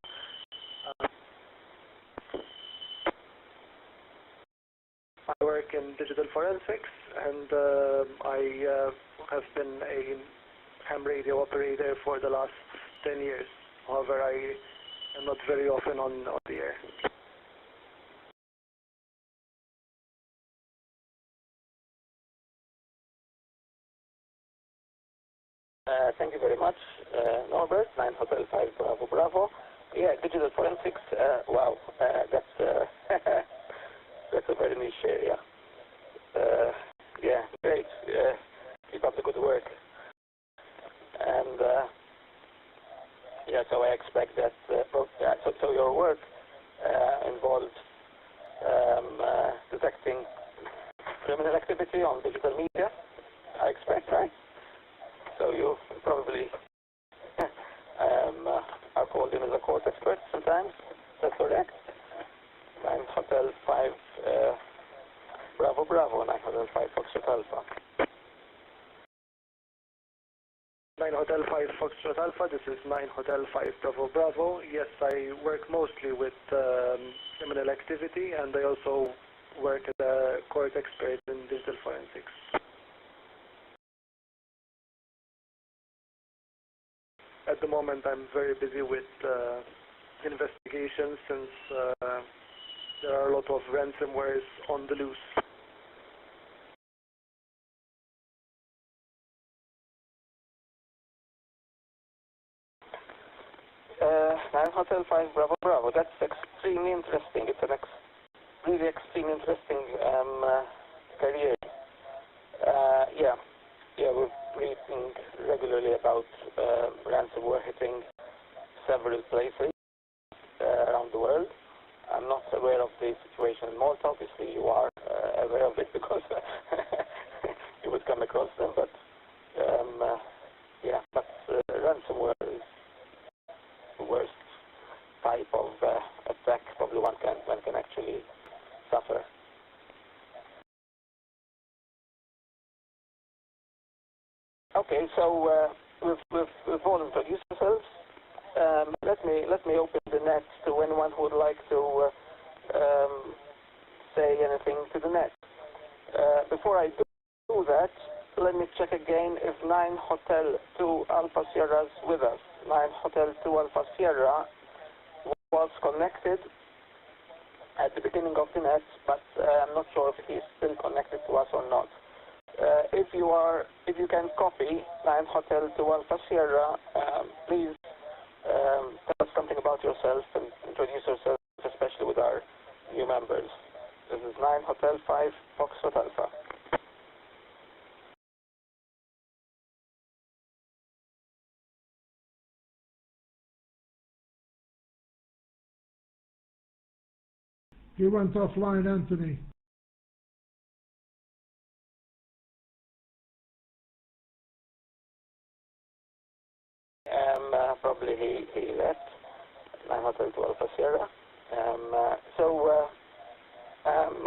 I work in digital forensics, and I have been a ham radio operator for the last 10 years. However, I am not very often on the air. Thank you very much, Norbert, 9 Hotel 5 Bravo Bravo. Yeah, digital forensics, wow, that's that's a very niche area. Yeah, great. Keep up the good work. And yeah, so I expect that. So your work involved detecting criminal activity on digital media. I expect, right? So you probably are called in as a court expert sometimes. Is that correct? 9 Hotel 5 Bravo Bravo, 9 Hotel 5 Foxtrot Alpha. 9 Hotel 5 Foxtrot Alpha, this is 9 Hotel 5 Bravo Bravo. Yes, I work mostly with criminal activity, and I also work as a court expert in digital forensics. At the moment, I'm very busy with investigations, since there are a lot of ransomwares on the loose. Nine Hotel 5 Bravo Bravo. That's extremely interesting. It's an really extremely interesting career. Yeah, we're reading regularly about ransomware hitting several places around the world. I'm not aware of the situation in Malta. Obviously, you are aware of it because you would come across them. But yeah, but ransomware is the worst type of attack probably one can actually suffer. Okay, so we've all introduced ourselves. Let me open the net to anyone who would like to say anything to the net. Before I do that, let me check again if 9 Hotel 2 Alpha Sierra is with us. 9 Hotel 2 Alpha Sierra was connected at the beginning of the net, but I'm not sure if he's still connected to us or not. If you can copy 9 Hotel 2 Alpha Sierra, please tell us something about yourself and introduce yourself, especially with our new members. This is 9 Hotel 5 Foxtrot Alpha. You went offline, Anthony. Probably he left. 9 Hotel 2 Alpha Sierra.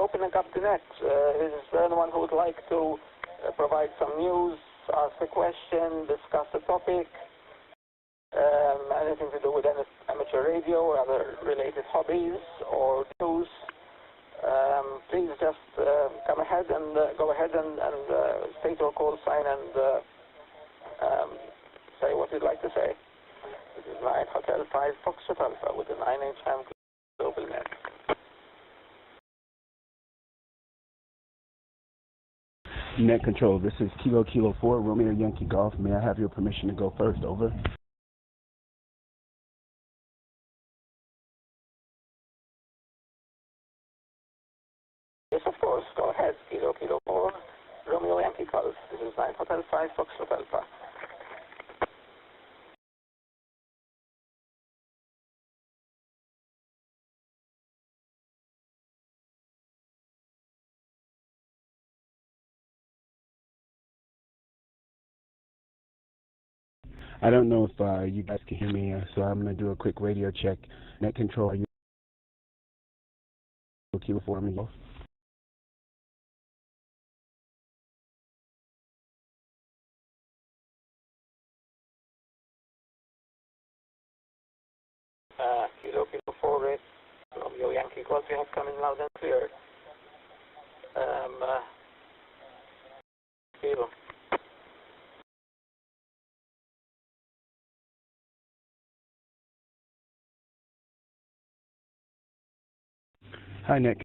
Opening up the net. Is there anyone who would like to provide some news, ask a question, discuss a topic, anything to do with amateur radio or other related hobbies or news, please just come ahead and go ahead and state your call sign and say what you'd like to say. This is 9 Hotel 5 Foxtrot Alpha with the 9H-HAM GlobalNet. Net control, this is Kilo Kilo 4, Romeo Yankee Golf. May I have your permission to go first? Over. Yes, of course. Go ahead. Kilo Kilo 4, Romeo Yankee Golf. This is 9 Hotel 5 Foxtrot Alpha. I don't know if you guys can hear me, so I'm going to do a quick radio check. Net control, are you Kilo 4 Romeo Golf? Kilo Kilo 4 Romeo Yankee Golf. You have come in loud and clear. Kilo. Hi, Nick.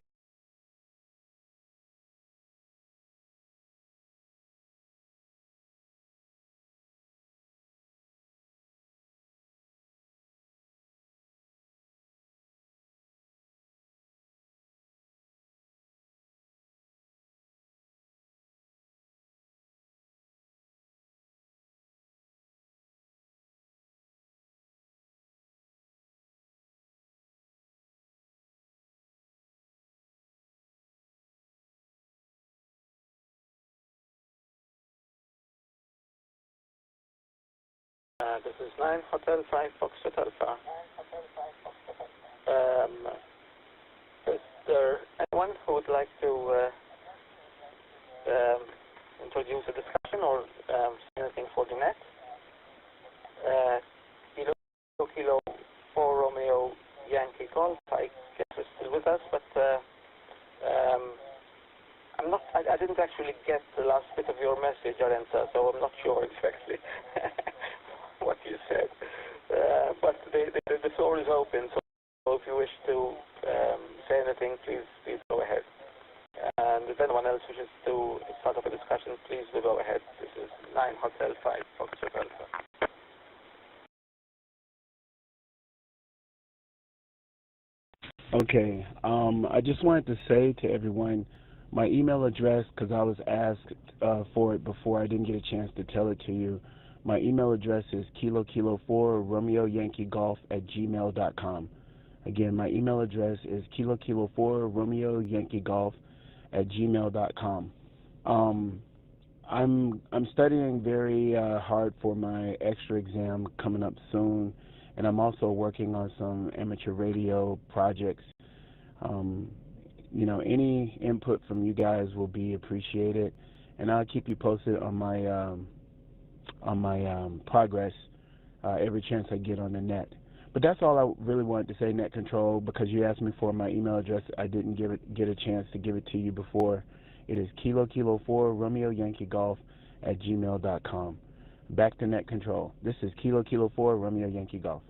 This is 9 Hotel 5 Foxtrot Alpha. Is there anyone who would like to introduce a discussion or say anything for the net? Kilo Kilo 4 Romeo Yankee Golf. I guess you're still with us, but I'm not. I didn't actually get the last bit of your message, Arenza, so I'm not sure exactly what you said. But the floor is open, so if you wish to say anything, please go ahead. And if anyone else wishes to start up a discussion, please do go ahead. This is 9 Hotel 5 Foxtrot Alpha. Okay, I just wanted to say to everyone, my email address, because I was asked for it before, I didn't get a chance to tell it to you. My email address is Kilo Kilo 4 Romeo Yankee Golf @gmail.com. Again, my email address is Kilo Kilo 4 Romeo Yankee Golf @gmail.com. I'm studying very hard for my extra exam coming up soon, and I'm also working on some amateur radio projects. You know, any input from you guys will be appreciated, and I'll keep you posted on my progress every chance I get on the net. But that's all I really wanted to say, Net Control, because you asked me for my email address. I didn't get a chance to give it to you before. It is Kilo Kilo 4 Romeo Yankee Golf @gmail.com. Back to Net Control. This is Kilo Kilo 4 Romeo Yankee Golf.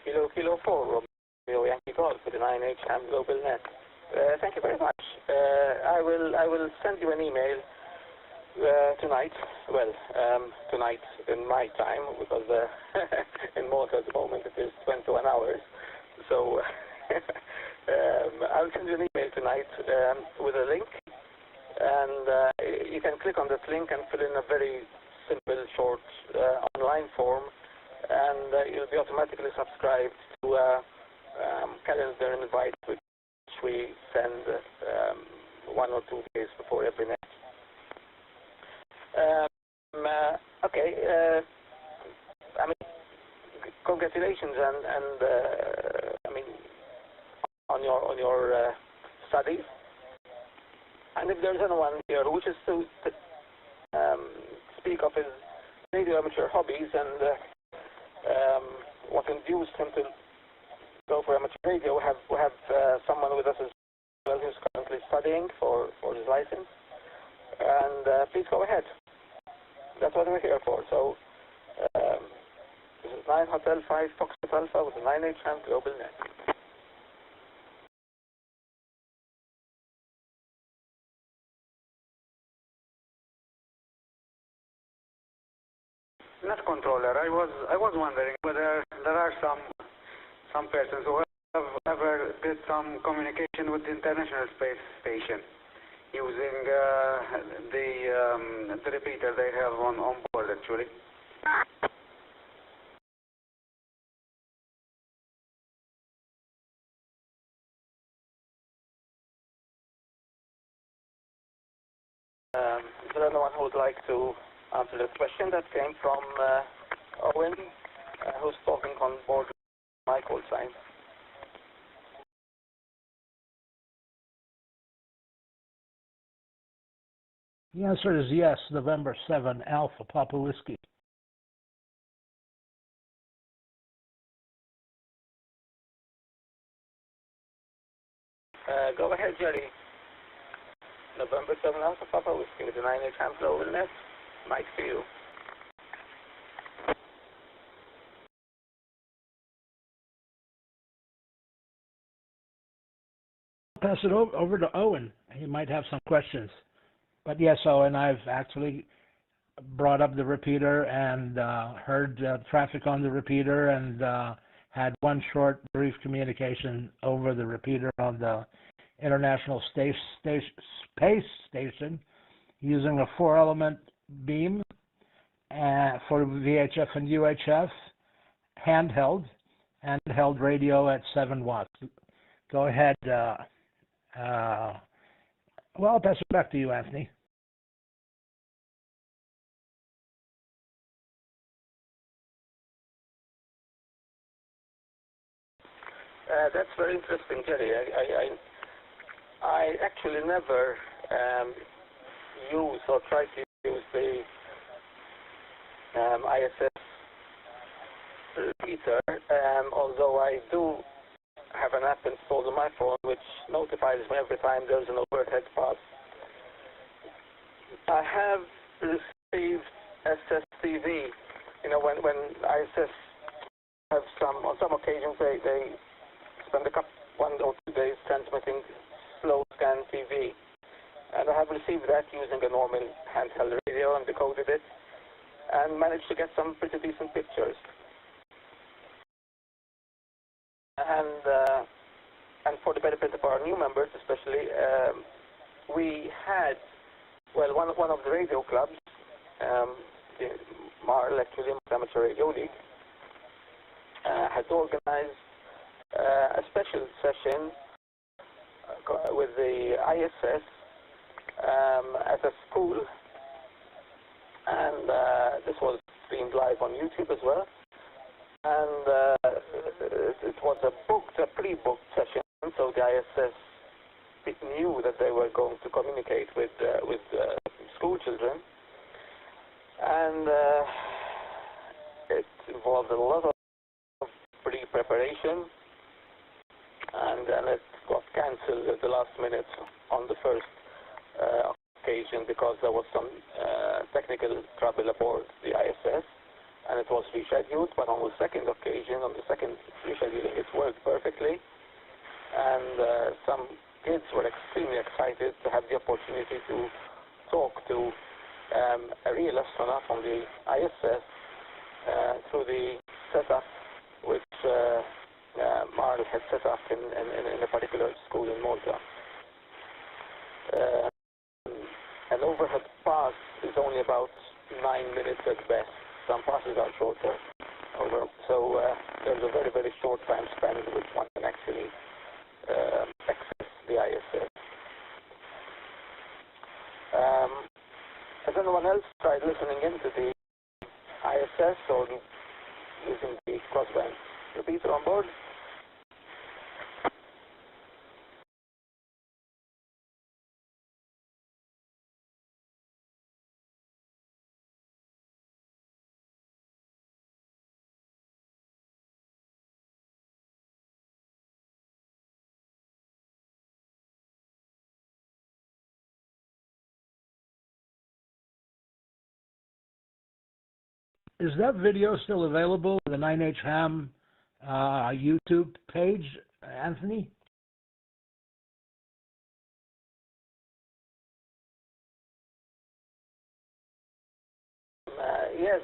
Kilo Kilo 4 Romeo Yankee Golf with the 9H-HAM GlobalNet. Thank you very much. I will send you an email tonight. Well, tonight in my time, because in Malta at the moment it is 21 hours. So I'll send you an email tonight with a link, and you can click on that link and fill in a very simple, short online form, and you'll be automatically subscribed to a calendar invite which we send 1 or 2 days before every net. Okay. I mean, congratulations, and I mean, on your studies. And if there's anyone here who wishes to speak of his radio amateur hobbies and what induced him to go for amateur radio, we have someone with us as well who's currently studying for his license. And please go ahead. That's what we're here for. So this is 9 Hotel 5 Foxtrot Alpha with the 9H-HAM GlobalNet. Net controller. I was wondering whether there are some persons who have ever did some communication with the International Space Station using the repeater they have on board actually. Is there anyone who would like to answer the question that came from Owen, who's talking on board my call sign? The answer is yes, November 7, Alpha, Papa Whiskey. Go ahead, Jerry. November 7 Alpha Papa Whiskey with the 9H-HAM GlobalNet. Mike to you. Pass it over to Owen. He might have some questions. But yes, Owen, I've actually brought up the repeater and heard traffic on the repeater and had one short, brief communication over the repeater on the International Space Station using a 4-element beam for VHF and UHF, handheld radio at 7 watts. Go ahead. Well, I'll pass it back to you, Anthony. That's very interesting, Jerry. I actually never use or try to use the ISS repeater, although I do have an app installed on my phone which notifies me every time there's an overhead pass. I have received SSTV. You know, when ISS have on some occasions they spend 1 or 2 days transmitting slow scan TV, and I have received that using a normal handheld radio and decoded it and managed to get some pretty decent pictures. And for the benefit of our new members especially, we had, well, one of the radio clubs, the MARL, actually Amateur Radio League, had organized a special session with the ISS at a school, and this was streamed live on YouTube as well. And it was a pre-booked session, so the ISS knew that they were going to communicate with school children, and it involved a lot of pre-preparation, and then it got cancelled at the last minute on the first occasion because there was some technical trouble aboard the ISS, and it was rescheduled. But on the second occasion, on the second rescheduling, it worked perfectly, and some kids were extremely excited to have the opportunity to talk to a real astronaut on the ISS through the setup which Marl had set up in a particular school in Malta. An overhead pass is only about 9 minutes at best. Some passes are shorter. So there's a very, very short time span in which one can actually access the ISS. Has anyone else tried listening into the ISS or using the crossband repeater on board? Is that video still available on the 9H-HAM YouTube page, Anthony? Yes,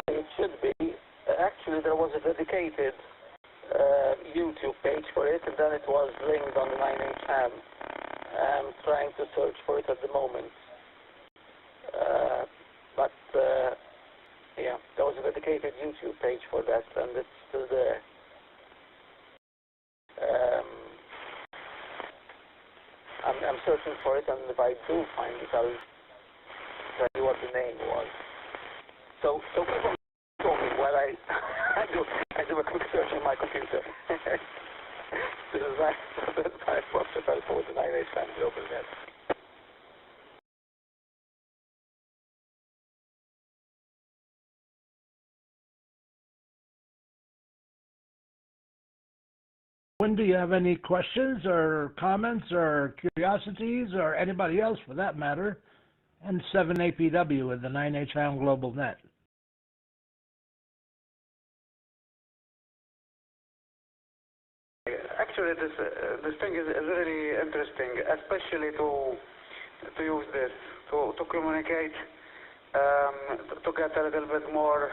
it should be. Actually, there was a dedicated YouTube page for it, and then it was linked on 9H-HAM. I'm trying to search for it at the moment. But yeah, there was a dedicated YouTube page for that, and it's still there. I'm searching for it, and if I do find it, I'll tell you what the name was. So keep on talking while I do a quick search on my computer. This is my profile for the 9H-HAM GlobalNet. When do you have any questions or comments or curiosities, or anybody else for that matter, and 7APW with the 9H-HAM GlobalNet? Actually, this thing is really interesting, especially to use this to communicate, to get a little bit more.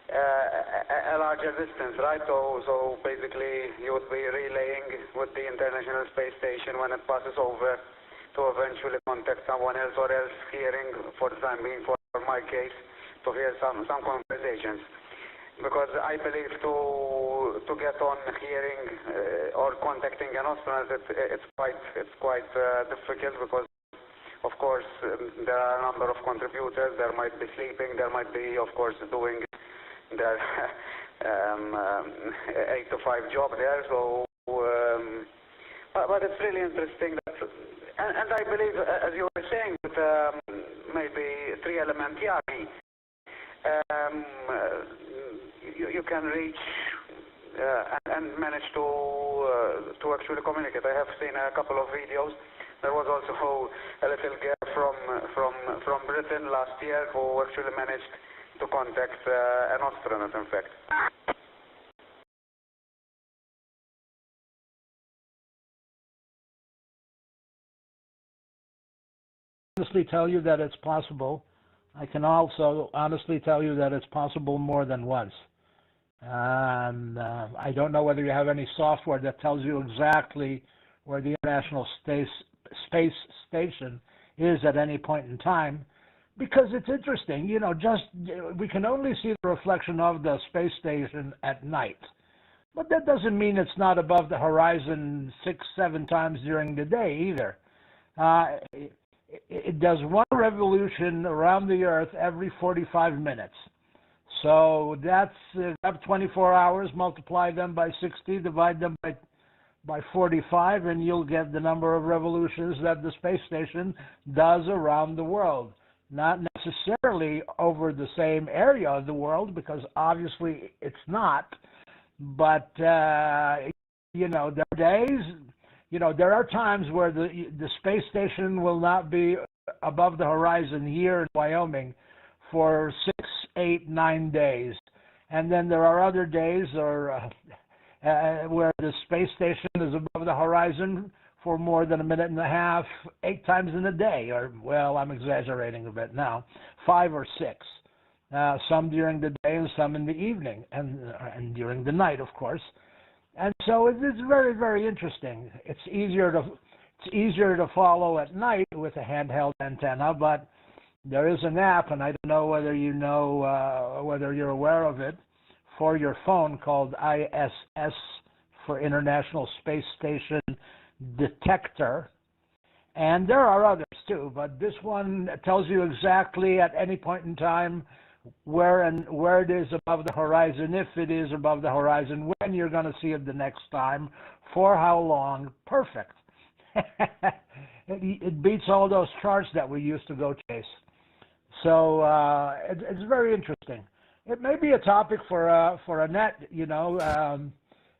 A larger distance, right? So basically you would be relaying with the International Space Station when it passes over to eventually contact someone else, or else hearing, for the time being, for my case, to hear some conversations. Because I believe to get on hearing or contacting an astronaut, it's quite difficult, because of course there are a number of contributors. There might be sleeping, there might be, of course, doing their 8 to 5 job there. So, but it's really interesting that, and I believe, as you were saying, that maybe 3-element YARI, you can reach and manage to actually communicate. I have seen a couple of videos. There was also a little girl from Britain last year who actually managed to contact an astronaut, in fact. Honestly tell you that it's possible. I can also honestly tell you that it's possible more than once. And I don't know whether you have any software that tells you exactly where the International Space Station is at any point in time, because it's interesting. You know, we can only see the reflection of the space station at night, but that doesn't mean it's not above the horizon 6-7 times during the day either. It does one revolution around the Earth every 45 minutes. So that's up 24 hours, multiply them by 60, divide them by 45, and you'll get the number of revolutions that the space station does around the world. Not necessarily over the same area of the world, because obviously it's not. But, you know, there are days, you know, there are times where the space station will not be above the horizon here in Wyoming for 6, 8, 9 days. And then there are other days where the space station is above the horizon for more than a minute and a half, 8 times in a day, or, well, I'm exaggerating a bit now, 5 or 6. Some during the day and some in the evening, and during the night, of course. And so it's very, very interesting. It's easier to follow at night with a handheld antenna, but there is an app, and I don't know whether you know, whether you're aware of it, for your phone, called ISS, for International Space Station Detector. And there are others too, but this one tells you exactly at any point in time where it is above the horizon, if it is above the horizon, when you're going to see it the next time, for how long. Perfect. It beats all those charts that we used to go chase. So it's very interesting. It may be a topic for a net, you know,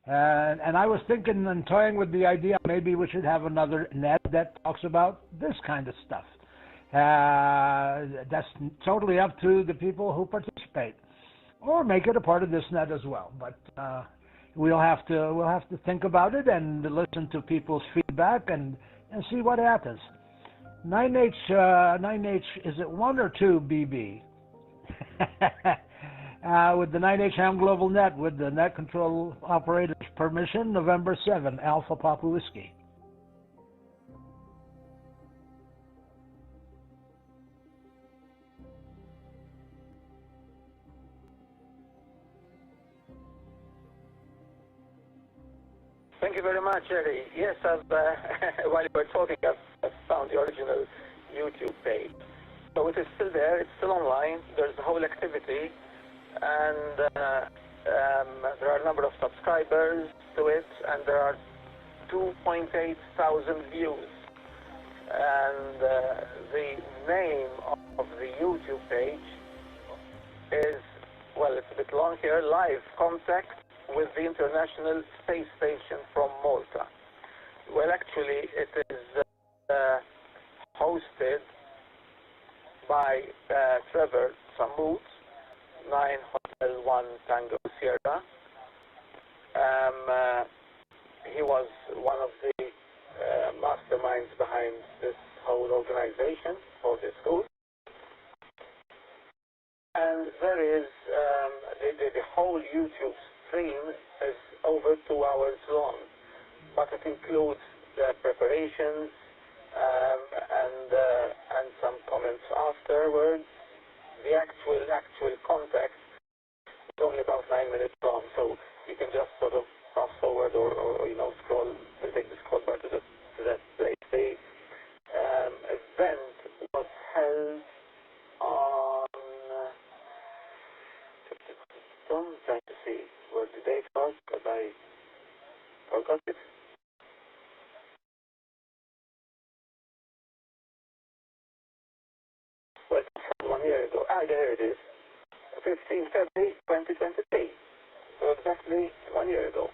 and I was thinking and toying with the idea maybe we should have another net that talks about this kind of stuff. That's totally up to the people who participate, or make it a part of this net as well. But we'll have to think about it and listen to people's feedback and see what happens. 9H, is it 1 or 2 BB? With the 9H-HAM Global Net, with the net control operator's permission, November 7, Alpha Papa Whiskey. Thank you very much, Jerry. Yes, while you were talking, I've found the original YouTube page. So it is still there, it's still online, there's the whole activity, and there are a number of subscribers to it, and there are 2.8 thousand views. And the name of the YouTube page is, well, it's a bit long here, Live Contact with the International Space Station from Malta. Well, actually, it is hosted by Trevor Samut, 9 Hotel 1 Tango Sierra. He was one of the masterminds behind this whole organization for this school. And there is the whole YouTube stream is over 2 hours long, but it includes the preparations and some comments afterwards. The actual context is only about 9 minutes long, so you can just sort of fast forward or scroll, take the scroll bar to that place. The event was held on. I'm trying to see where the date was, because I forgot it. Well, 1 year ago. There it is. 15 February 2023. So exactly 1 year ago.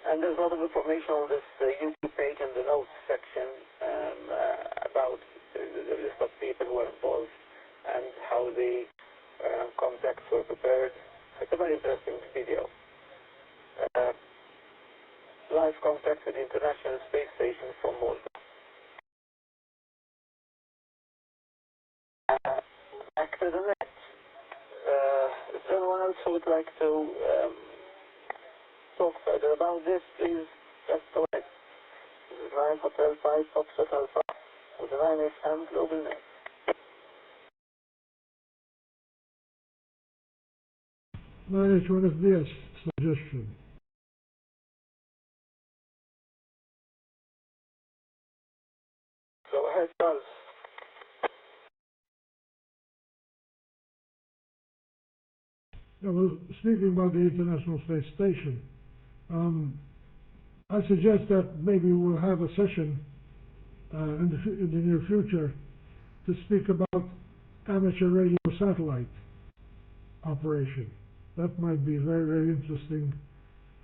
And there's a lot of information on this YouTube page and the notes section about the list of people who are involved and how the contacts were prepared. It's a very interesting video. Live contact with the International Space Station from Malta. Back to the net. If anyone else would like to talk further about this, please just go ahead. This is 9 Hotel 5 Foxtrot Alpha with the 9H-HAM Global Net. 9H-1FBS suggestion. Go ahead, Charles. Yeah, well, speaking about the International Space Station, I suggest that maybe we'll have a session in the near future to speak about amateur radio satellite operation. That might be very, very interesting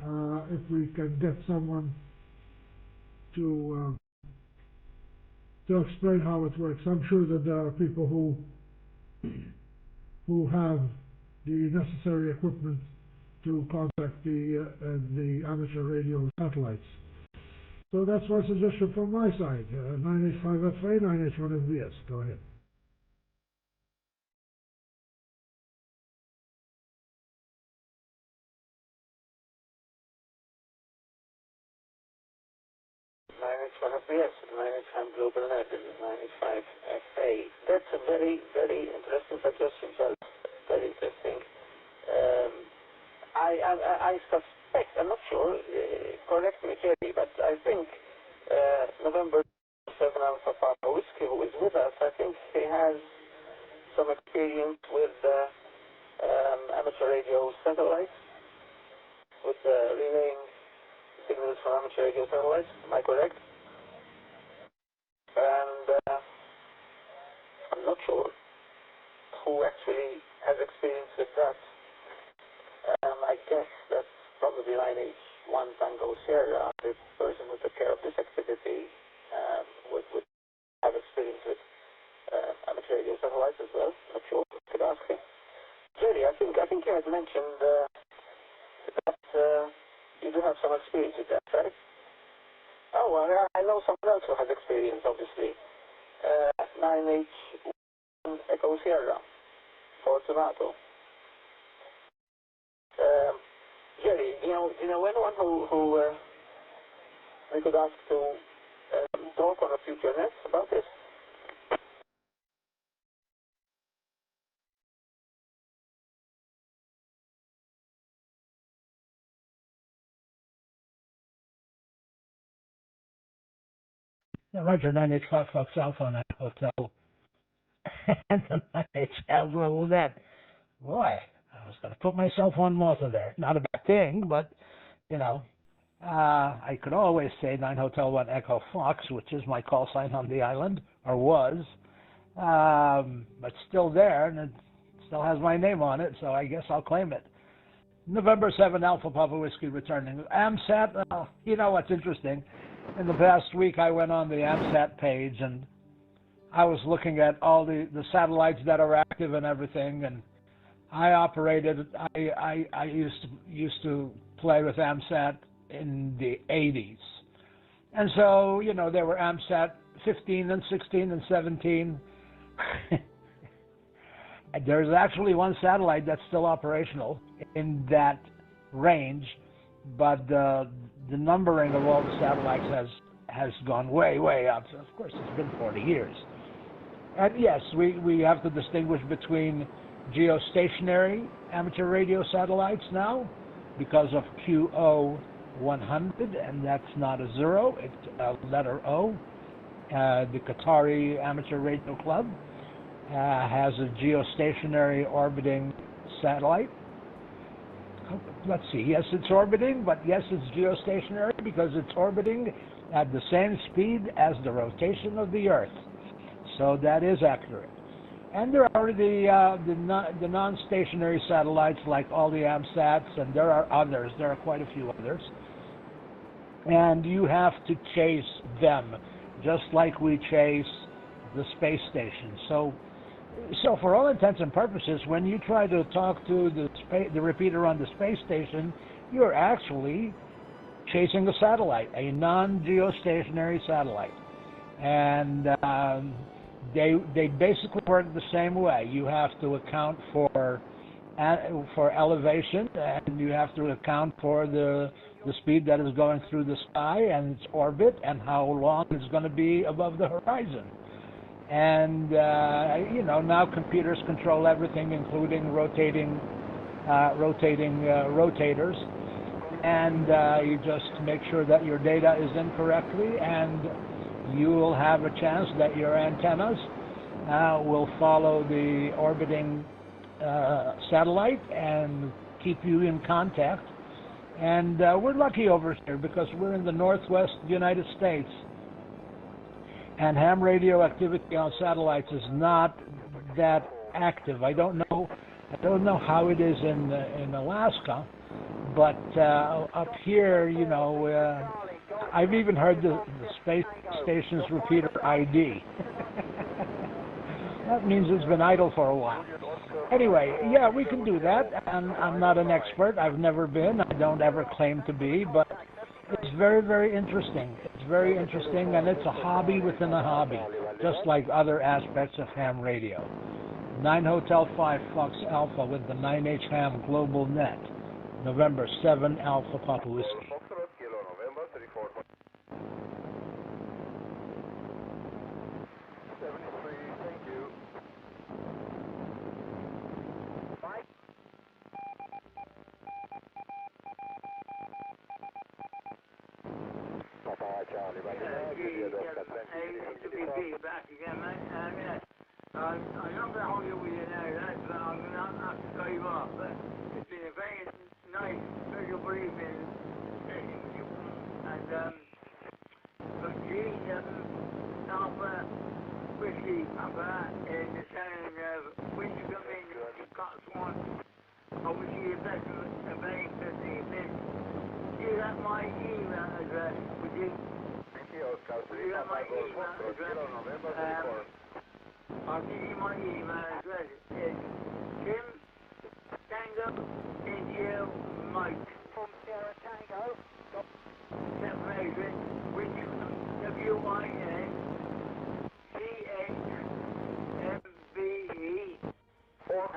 if we can get someone to explain how it works. I'm sure that there are people who have the necessary equipment to contact the amateur radio satellites. So that's one suggestion from my side. 9H5FA, 9H1FBS. Go ahead. Yes, 9H-HAM Global Net, this is 9H5FA. That's a very, very interesting suggestion, Charles. Very interesting. I suspect, I'm not sure, correct me, Jerry, but I think November 7 Alpha Papa Whiskey, who is with us, I think he has some experience with amateur radio satellites, with relaying signals from amateur radio satellites. Am I correct? And I'm not sure who actually has experience with that. I guess that's probably 9H1 Tango Sierra, the person who took care of this activity, would have experience with amateur radio satellites as well. Not sure. Could ask him. Jerry, I think you had mentioned that you do have some experience with that, right? Oh, well, I know someone else who has experience, obviously. 9H-HAM Echo Sierra, Fortunato. Jerry, do you know anyone who we could ask to talk on a future net about this? Yeah, Roger, 9H Fox Alpha, 9 Hotel, and the 9H Global Net. Boy, I was going to put myself on Malta there. Not a bad thing, but, you know, I could always say 9 Hotel 1 Echo Fox, which is my call sign on the island, or was, but still there, and it still has my name on it, so I guess I'll claim it. November 7 Alpha Papa Whiskey returning. AMSAT, you know what's interesting? In the past week, I went on the AMSAT page, and I was looking at all the satellites that are active and everything, and I used to play with AMSAT in the 80s. And so, you know, there were AMSAT 15 and 16 and 17. There's actually one satellite that's still operational in that range, but the numbering of all the satellites has gone way, way up. So of course, it's been 40 years. And yes, we have to distinguish between geostationary amateur radio satellites now because of QO 100, and that's not a zero, it's a letter O. The Qatari Amateur Radio Club has a geostationary orbiting satellite. Let's see, yes, it's orbiting, but yes, it's geostationary because it's orbiting at the same speed as the rotation of the Earth. So that is accurate. And there are the non-stationary satellites like all the AMSATs, and there are others. There are quite a few others. And you have to chase them, just like we chase the space station. So for all intents and purposes, when you try to talk to the repeater on the space station, you're actually chasing a satellite, a non-geostationary satellite. And they basically work the same way. You have to account for elevation, and you have to account for the speed that is going through the sky and its orbit and how long it's going to be above the horizon. And you know, now computers control everything, including rotators, and you just make sure that your data is in correctly, and you will have a chance that your antennas will follow the orbiting satellite and keep you in contact. And we're lucky over here because we're in the northwest United States, and ham radio activity on satellites is not that active. I don't know how it is in Alaska, but up here, you know, I've even heard the space station's repeater ID. That means it's been idle for a while. Anyway, yeah, we can do that. I'm not an expert. I've never been. I don't ever claim to be, but it's very, very interesting. It's very interesting, and it's a hobby within a hobby, just like other aspects of ham radio. 9 Hotel 5 Fox Alpha with the 9H-HAM Global Net, November 7 Alpha Papa Whiskey. Back again, mate. I'm not going to hold you with you now, lads, but I'm going to have to drive off. But it's been a very nice, pleasurable evening sitting with you. And, but geez, Alpha Whiskey, Papa, in the town of, when you come in, you've got Swan. I wish you the best of a very interesting event. Do you have my email address, would you? You got my email address. I'll give you my email address. It's Tim Tango India Mike from Sierra Tango. Separation, which WINCHMBE. Fox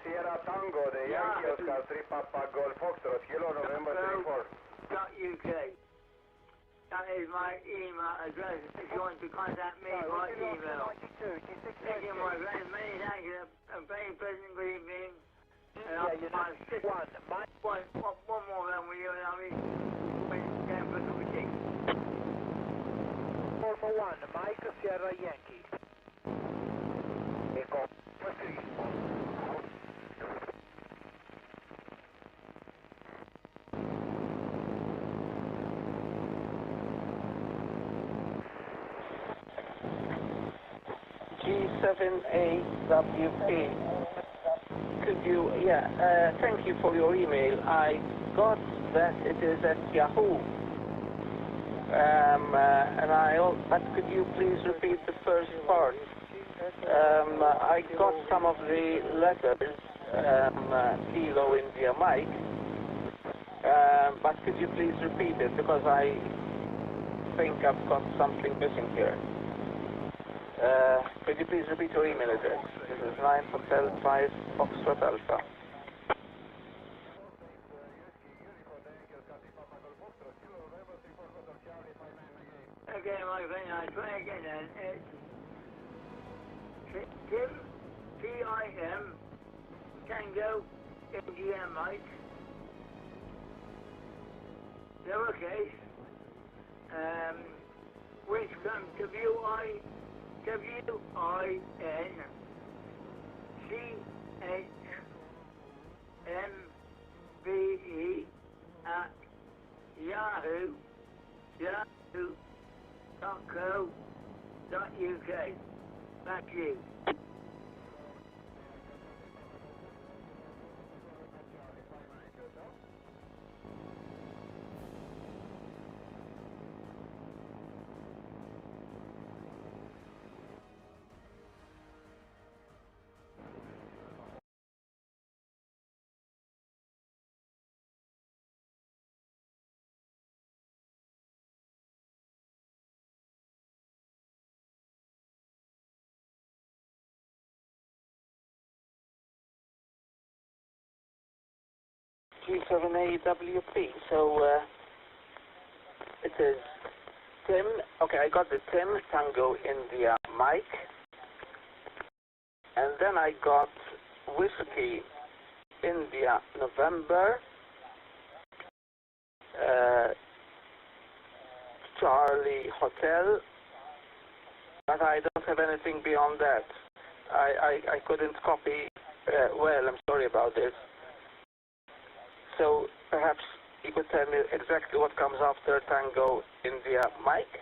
Sierra Tango, the Yankee Oscar 3 Papa Golf Foxtrot, Kilo November 34. .uk. That is my email address. If you want to contact me by email. Thank you, my friend. Many thanks. A very pleasant good evening. One more round with you, and I'll be down for some tea. 4 for 1, Mike Sierra Yankee. Echo, proceed. G78WP. Could you, thank you for your email. I got that it is at Yahoo. But could you please repeat the first part? I got some of the letters, Kilo India Mike, but could you please repeat it, because I think I've got something missing here. Could you please repeat your email address? This is 9 Hotel 5 Foxtrot Alpha. Okay, my friend, I'll try again then. It's Tim, T-I-M, Tango, India Mike, lowercase, which comes WINCHMBE at yahoo.co.uk. Thank you. G7AWP. So it is Tim. Okay, I got the Tim Tango India Mike, and then I got Whiskey India November, Charlie Hotel, but I don't have anything beyond that. I couldn't copy well. I'm sorry about this. So perhaps you could tell me exactly what comes after Tango India Mike?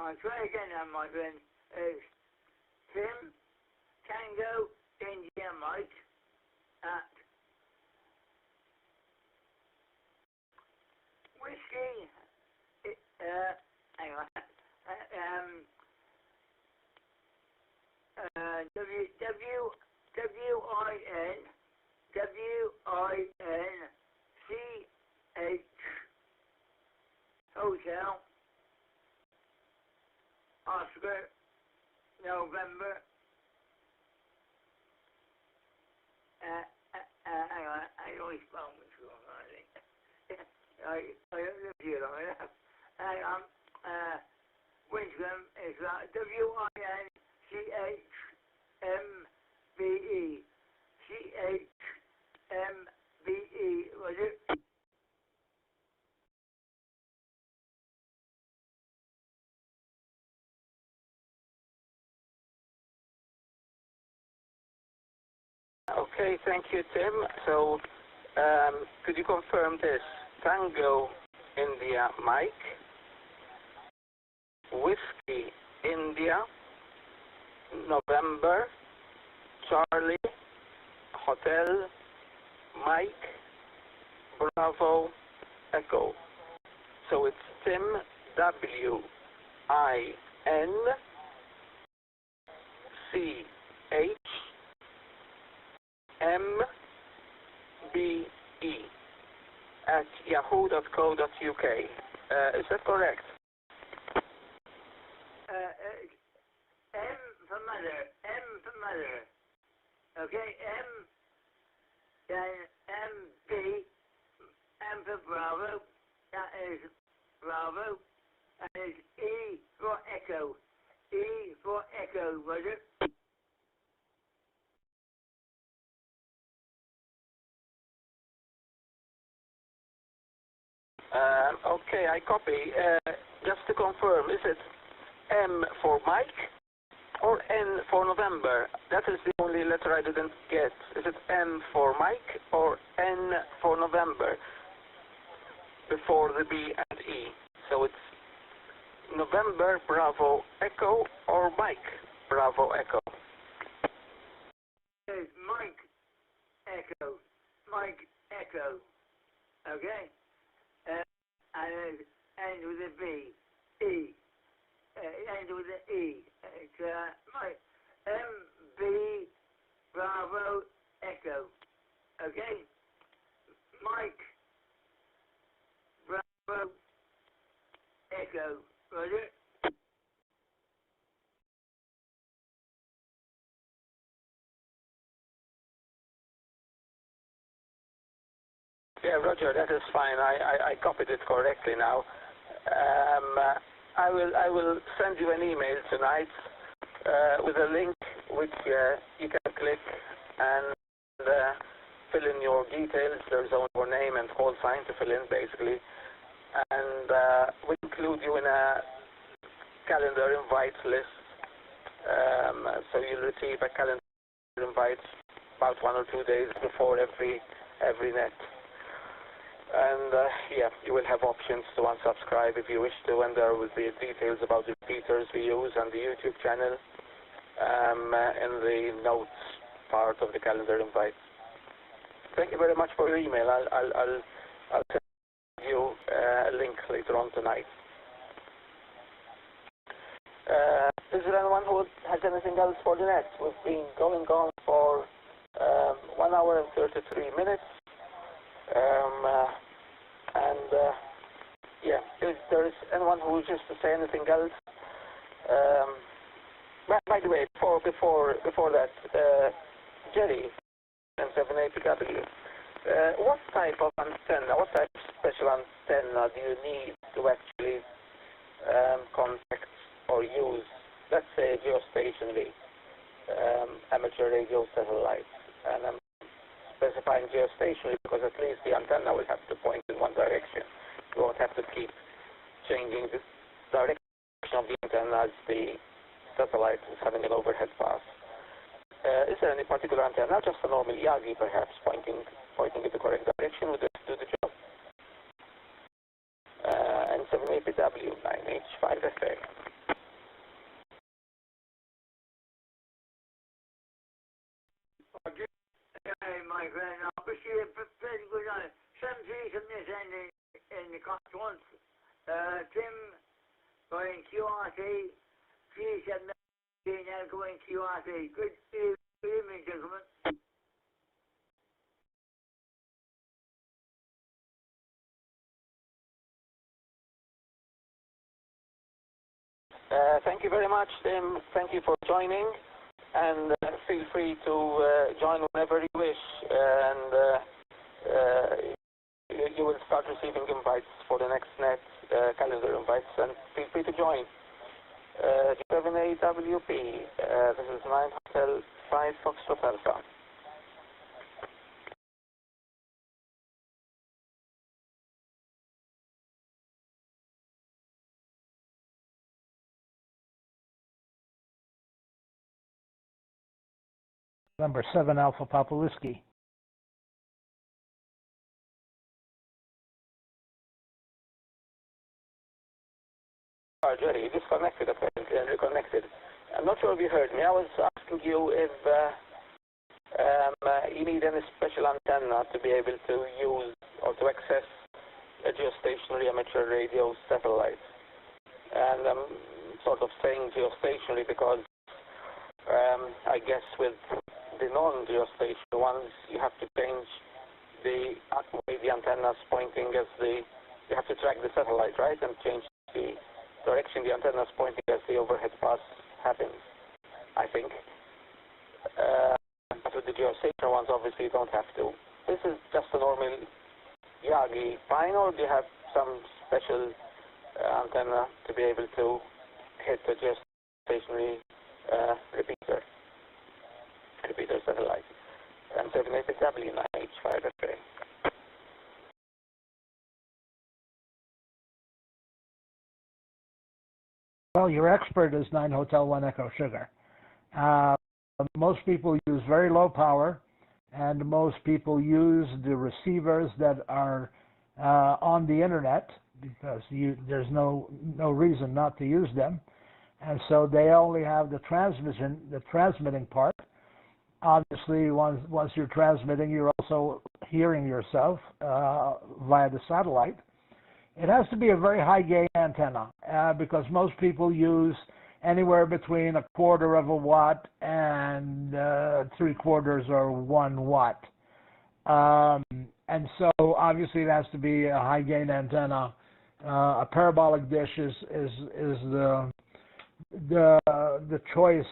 I'll try again then, my friend. It's Tim, Tango, India Mike, at Whiskey, hang on, WINCH Hotel Oscar November hang on, I always spell this wrong, I think. I don't live here long enough. Hang on, Winscombe is WINCHMBE. CHMBE, was it? Okay, thank you, Tim. So could you confirm this? Tango India Mike, Whiskey India November, Charlie Hotel Mike, Bravo Echo. So it's Tim, WINCHMBE at yahoo.co.uk. Is that correct? M for mother, M for mother. Okay, M, then MB, M for Bravo, that is Bravo, and it's E for Echo. E for Echo, was it? Okay, I copy. Just to confirm, is it M for Mike or N for November? That is the only letter I didn't get. Is it M for Mike or N for November before the B and E? So it's November Bravo Echo or Mike Bravo Echo? It's Mike Echo. Mike Echo. Okay? And it ends with a B. E. It ends with an E. It's Mike. MB Bravo Echo. Okay? Mike Bravo Echo. Roger? Yeah, Roger, that is fine. I copied it correctly now. I will send you an email tonight with a link which you can click and fill in your details. There's only your name and call sign to fill in, basically. And we'll include you in a calendar invite list. So you'll receive a calendar invite about 1 or 2 days before every net. And yeah, you will have options to unsubscribe if you wish to, and there will be details about the repeaters we use and the YouTube channel in the notes part of the calendar invite. Thank you very much for your email. I'll send you a link later on tonight. Is there anyone who has anything else for the net? We've been going on for 1 hour and 33 minutes. Yeah, if there is anyone who wishes to say anything else, by the way, before that, Jerry, and 7APW, what type of antenna, what type of special antenna do you need to actually contact or use, let's say, geostationary amateur radio satellites? And I'm specifying geostationary because at least the antenna will have to point in one direction. You won't have to keep changing the direction of the antenna as the satellite is having an overhead pass. Is there any particular antenna, just a normal Yagi perhaps, pointing in the correct direction would do the job? And 7APW, 9H-5FA. My friend, I wish you a pretty good night. Some trees from this end in the Cotswolds. Tim going QRT, G7 now going QRT. Good evening, gentlemen. Thank you very much, Tim. Thank you for joining. And feel free to join whenever you wish, and you will start receiving invites for the next net, calendar invites, and feel free to join. 7AWP, this is 9 Hotel 5 Foxtrot Alpha. Number 7 Alpha Papa Whiskey. Jerry, disconnected apparently and reconnected. I'm not sure if you heard me. I was asking you if you need any special antenna to be able to use or to access a geostationary amateur radio satellite. And I'm sort of saying geostationary because I guess with the non-geostationary ones, you have to change the way the antenna is pointing you have to track the satellite, right, and change the direction the antenna is pointing as the overhead pass happens, I think. But with the geostationary ones, obviously, you don't have to. This is just a normal Yagi fine, or do you have some special antenna to be able to hit the geostationary repeater satellite? And terminated W9H5 array. Well, your expert is 9 Hotel 1 Echo Sugar. Most people use very low power, and most people use the receivers that are on the internet because there's no reason not to use them, and so they only have the transmitting part. Obviously, once you're transmitting, you're also hearing yourself via the satellite. It has to be a very high gain antenna because most people use anywhere between 1/4 of a watt and 3/4 or 1 watt. And so obviously it has to be a high gain antenna. A parabolic dish is the choice.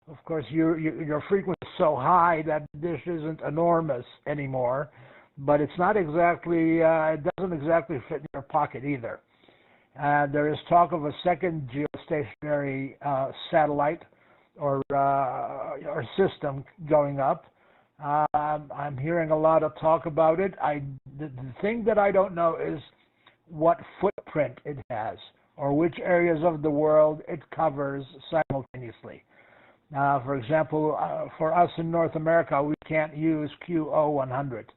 Of course, your frequency is so high that the dish isn't enormous anymore, but it's not exactly, it doesn't exactly fit in your pocket either. There is talk of a second geostationary satellite or system going up. I'm hearing a lot of talk about it. The thing that I don't know is what footprint it has or which areas of the world it covers simultaneously. For example, for us in North America, we can't use QO100,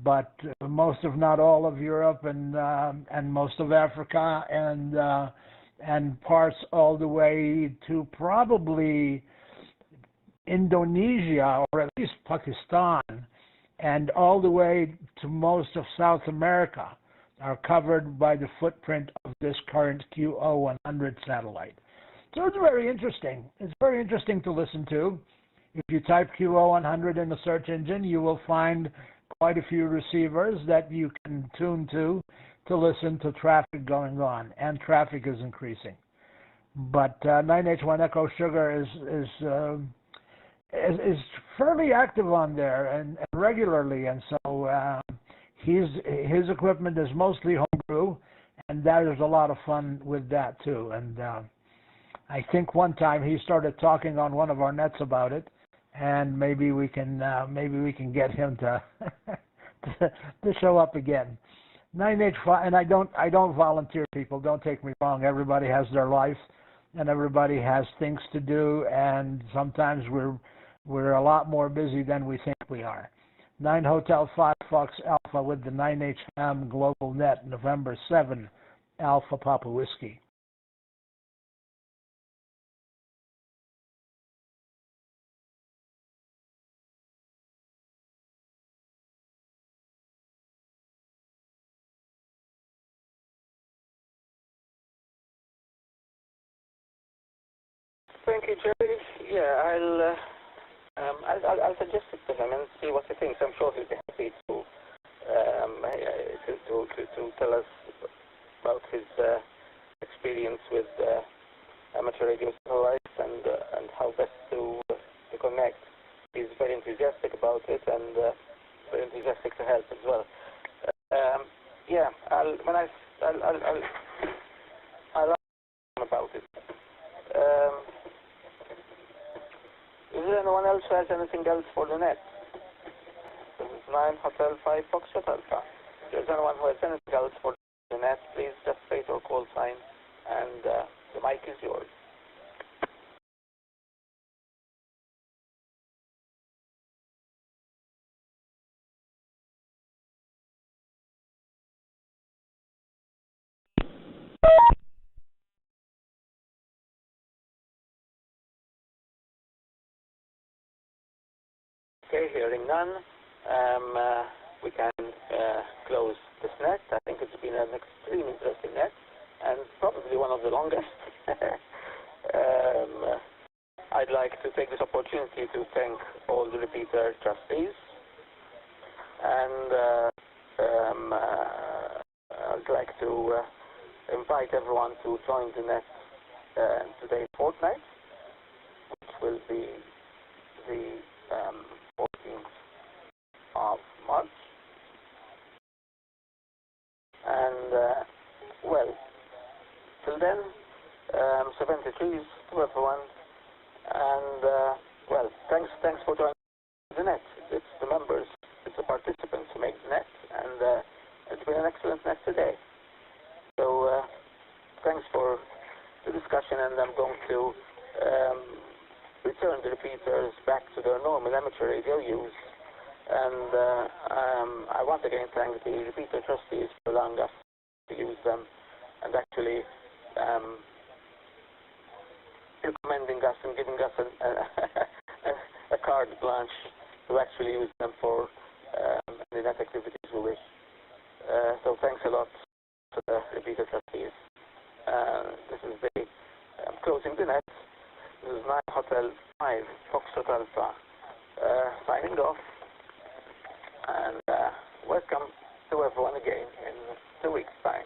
but most, if not all, of Europe and most of Africa and parts all the way to probably Indonesia or at least Pakistan and all the way to most of South America are covered by the footprint of this current QO100 satellite. So it's very interesting. It's very interesting to listen to. If you type QO100 in the search engine, you will find quite a few receivers that you can tune to listen to traffic going on, and traffic is increasing. But 9H1 Echo Sugar is fairly active on there and regularly, and so his equipment is mostly homebrew, and there's a lot of fun with that too. And I think one time he started talking on one of our nets about it, and maybe we can get him to to show up again. 9H5, and I don't volunteer, people. Don't take me wrong. Everybody has their life, and everybody has things to do, and sometimes we're a lot more busy than we think we are. 9 Hotel 5 Fox Alpha with the 9H-HAM GlobalNet, November 7 Alpha Papa Whiskey. Thank you, Jerry. Yeah, I'll suggest it to him and see what he thinks. I'm sure he'll be happy to tell us about his experience with amateur radio satellites and how best to connect. He's very enthusiastic about it and very enthusiastic to help as well. Yeah, I'll ask him about it. Is there anyone else who has anything else for the net? This is 9 Hotel 5 Foxtrot Alpha. If there's anyone who has anything else for the net, please just state or call sign, and the mic is yours. Okay, hearing none. we can close this net. I think it's been an extremely interesting net and probably one of the longest. I'd like to take this opportunity to thank all the repeater trustees, and I'd like to invite everyone to join the net today's fortnight, which will be the 14th of March. And well, till then, 73s to everyone, and well, thanks for joining the net. It's the members, it's the participants who make the net, and it's been an excellent net today. So thanks for the discussion, and I'm going to return the repeaters back to their normal amateur radio use. And I once again thank the repeater trustees for allowing us to use them and actually recommending us and giving us a carte blanche to actually use them for any net activities we wish. So thanks a lot to the repeater trustees. This is the closing the net. This is 9 Hotel 5 Foxtrot Alpha signing off, and welcome to everyone again in 2 weeks' time.